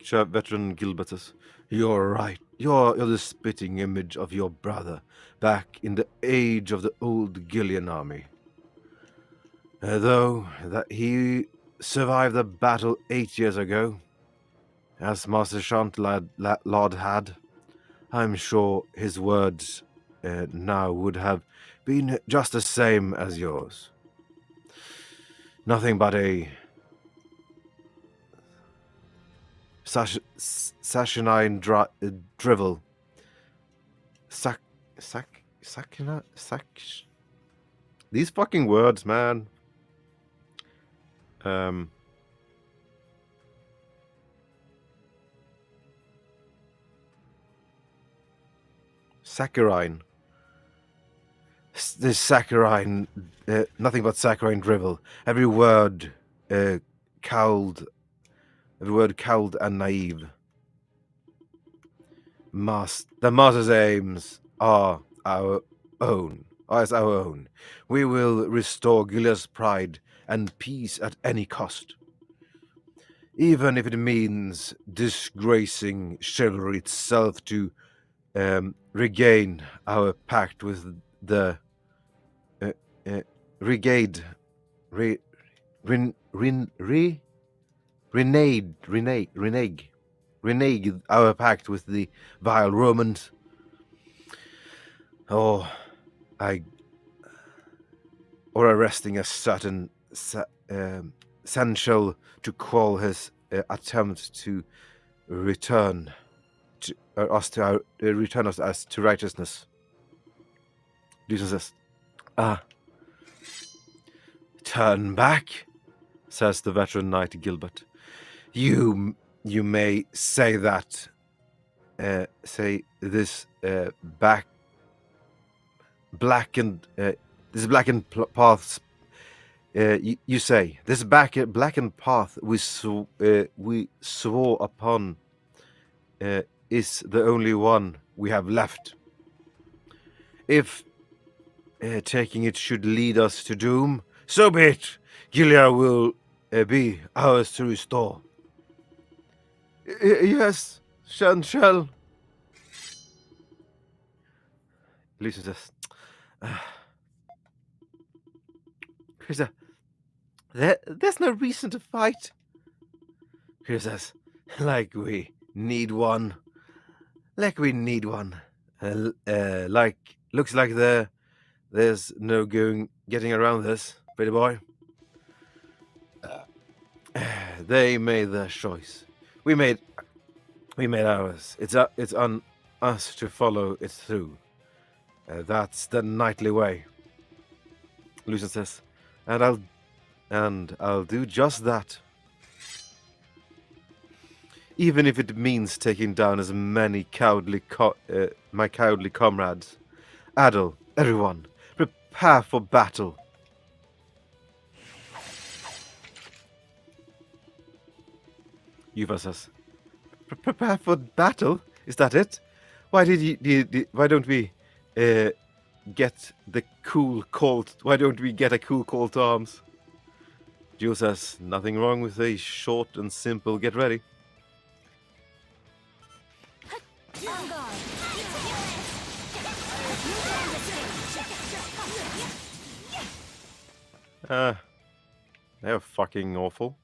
Veteran Gilbert says, you're right. You're the spitting image of your brother back in the age of the old Gillian army. Though that he survived the battle 8 years ago, as Master Chantelade had, I'm sure his words now would have been just the same as yours. Nothing but a Sassanine drivel. These fucking words, man. Saccharine. This saccharine, nothing but saccharine drivel. Every word cowled and naive. The Master's aims are our own. We will restore Gilead's pride and peace at any cost. Even if it means disgracing chivalry itself to regain our pact with the renege our pact with the vile Romans. Oh, or arresting a certain Sanchel to quell his attempt to return to, return us as to righteousness. Lucian says, turn back, says the veteran knight Gilbert. You may say that. Say this blackened paths. You say this blackened path we swore upon is the only one we have left. If taking it should lead us to doom, so be it. Gilead will be ours to restore. Yes, Shanshell. Lucian says, Krista, there's no reason to fight. Krista says, like we need one. Like we need one. Looks like there's no getting around this, pretty boy. They made their choice. We made ours. It's on us to follow it through. That's the knightly way. Lucian says, and I'll do just that. Even if it means taking down as many my cowardly comrades. Adel, everyone, prepare for battle. Yuva says, prepare for battle? Is that it? Why why don't we get the cool call? Why don't we get a cool call to arms? Jill says, nothing wrong with a short and simple get ready. They're fucking awful.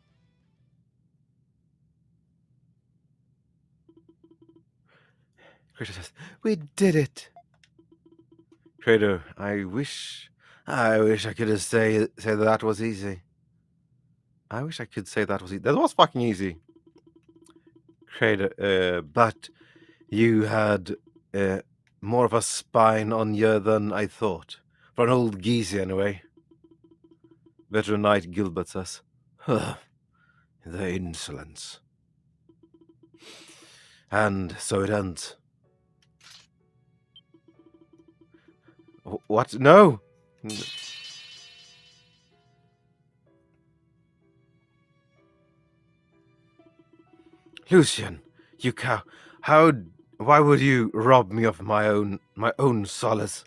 Kratos says, we did it. Kratos, I wish I could have say that was easy. I wish I could say that was easy. That was fucking easy. Kratos, but you had more of a spine on you than I thought. For an old geezy, anyway. Veteran Knight Gilbert says, the insolence. And so it ends. What? No! Lucian, you cow. Why would you rob me of my own solace?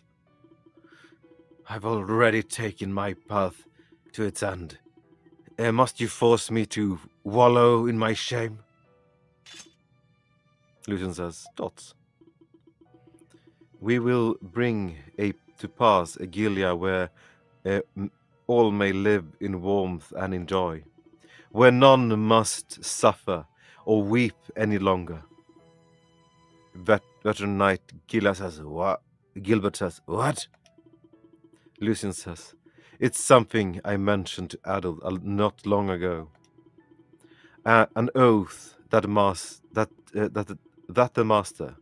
I've already taken my path to its end. Must you force me to wallow in my shame? Lucian says, dots. We will bring to pass a Gilead where all may live in warmth and in joy, where none must suffer or weep any longer. Veteran Knight Gilbert says, what? Gilbert says, what? Lucian says, it's something I mentioned to Adel not long ago. An oath that the master,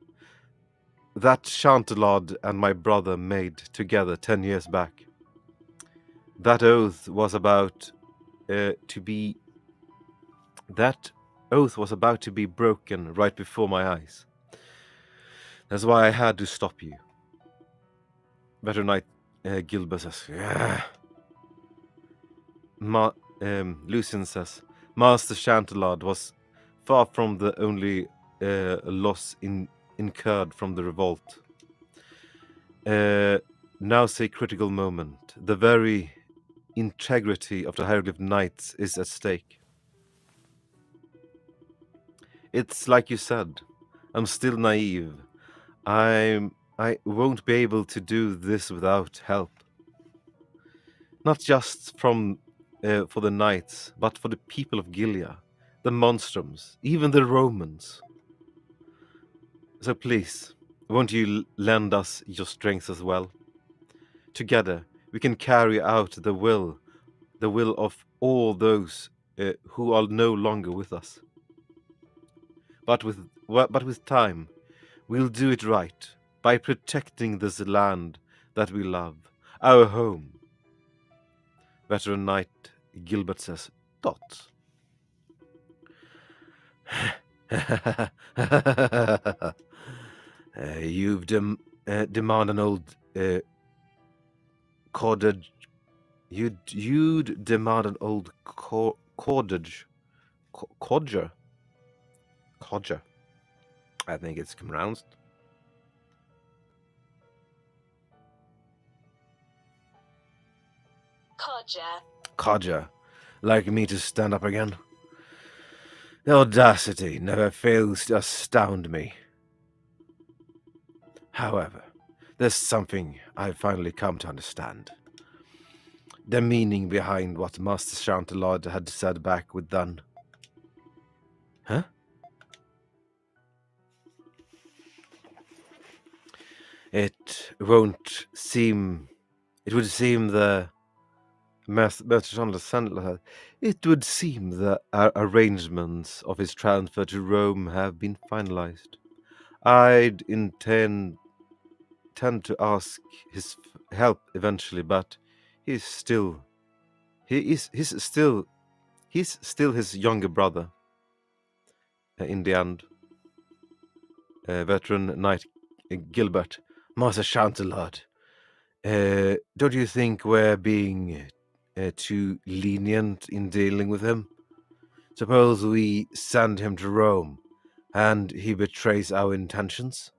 that Chantelard and my brother made together 10 years back. That oath was about to be broken right before my eyes. That's why I had to stop you. Veteran Knight Gilbert says, yeah. Lucian says, Master Chantelard was far from the only loss incurred from the revolt. Now's a critical moment. The very integrity of the Hieroglyph Knights is at stake. It's like you said, I'm still naive. I won't be able to do this without help. Not just for the knights, but for the people of Gilead, the Monstrums, even the Romans. So please, won't you lend us your strength as well? Together, we can carry out the will of all those who are no longer with us. But with time, we'll do it right by protecting this land that we love, our home. Veteran Knight Gilbert says, Dot. You've demand an old cordage. You'd demand an old cordage. Codger. Codger. I think it's pronounced. Codger. Like me to stand up again? The audacity never fails to astound me. However, there's something I've finally come to understand. The meaning behind what Master Chantelard had said back with Dun. Huh? It would seem the it would seem the arrangements of his transfer to Rome have been finalized. I'd intend to ask his help eventually, but he's still his younger brother. In the end, veteran knight Gilbert, Master Chantelard. Don't you think we're being too lenient in dealing with him? Suppose we send him to Rome, and he betrays our intentions?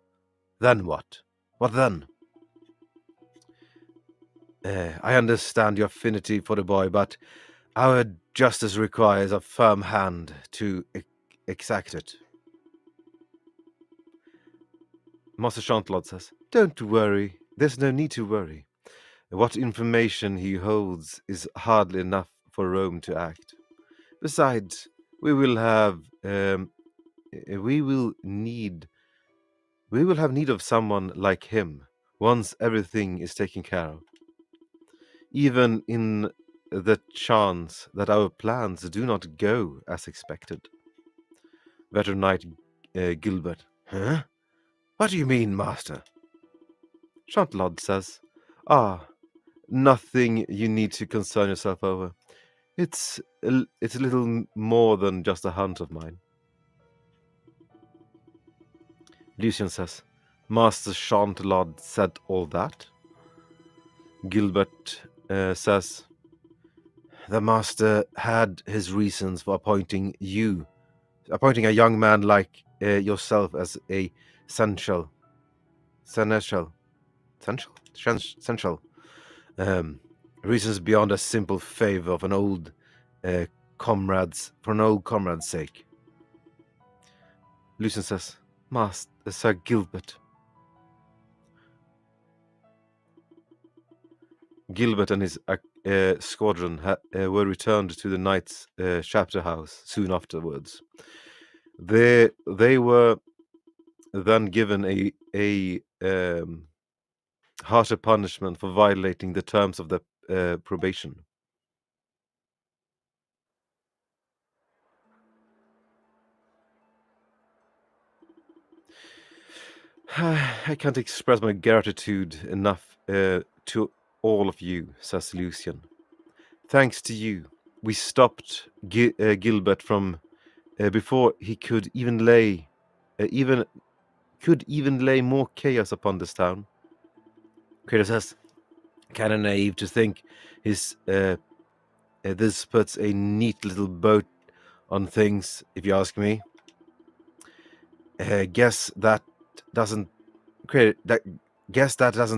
Then what? What then? I understand your affinity for the boy, but our justice requires a firm hand to exact it. Master Chantelard says, Don't worry. There's no need to worry. What information he holds is hardly enough for Rome to act. Besides, we will have need of someone like him once everything is taken care of. Even in the chance that our plans do not go as expected. Veteran Knight Gilbert. Huh? What do you mean, Master? Chantelard says, nothing you need to concern yourself over. It's a little more than just a hunt of mine. Lucian says, Master Chantelard said all that? Gilbert says, the master had his reasons for appointing a young man like yourself as a seneschal, reasons beyond a simple favor of an old comrade's sake. Lucian says, Master Sir Gilbert. Gilbert and his squadron were returned to the knight's chapter house soon afterwards. They were then given a harsher punishment for violating the terms of the probation. I can't express my gratitude enough to all of you, says Lucian. Thanks to you, we stopped Gilbert from before he could even lay more chaos upon this town. Kratos says, kind of naive to think this puts a neat little boat on things, if you ask me. Guess that doesn't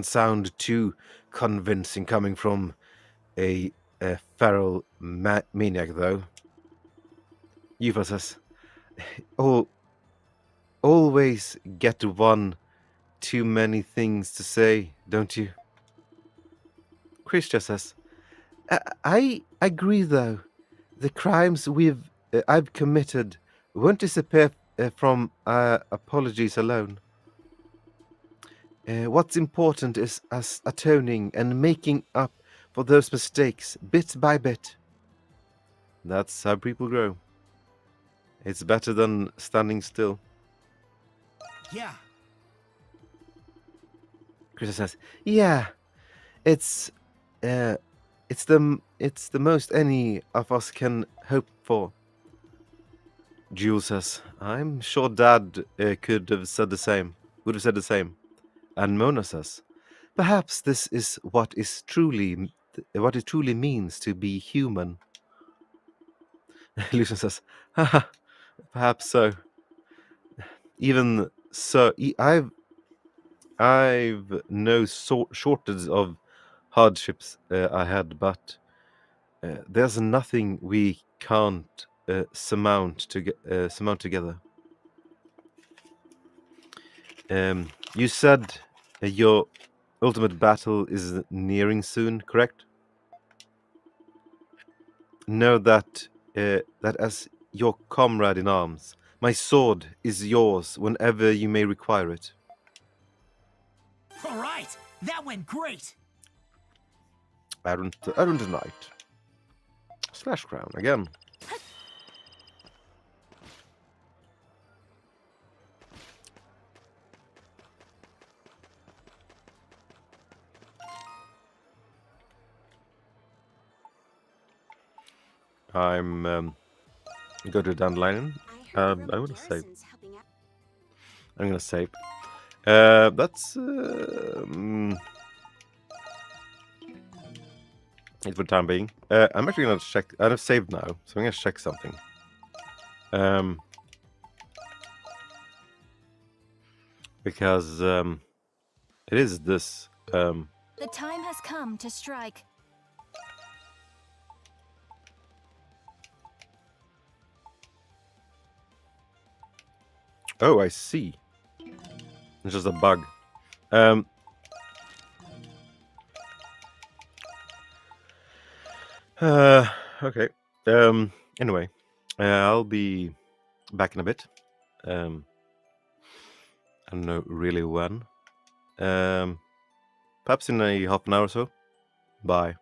sound too convincing coming from a feral maniac, though. Yuva says, always get one too many things to say, don't you? Christia says, I agree, though. The crimes I've committed won't disappear from apologies alone. What's important is us atoning and making up for those mistakes, bit by bit. That's how people grow. It's better than standing still. Yeah. Krista says, "Yeah, it's it's the most any of us can hope for." Jules says, "I'm sure Dad could have said the same. Would have said the same." And Mona says, "Perhaps this is what it truly means to be human." Lucian says, "Haha, perhaps so. Even so, I've no shortage of hardships ahead, but there's nothing we can't surmount together." You said your ultimate battle is nearing soon, correct? Know that as your comrade in arms, my sword is yours whenever you may require it. All right. That went great. Iron Knight. Slash Crown again. I'm go to Dandelion. I'm gonna save. I'm gonna save. That's it for the time being. I'm actually gonna check. I've saved now, so I'm gonna check something. Because it is this. The time has come to strike. Oh, I see. It's just a bug. Okay. Anyway, I'll be back in a bit. I don't know really when. Perhaps in a half an hour or so. Bye.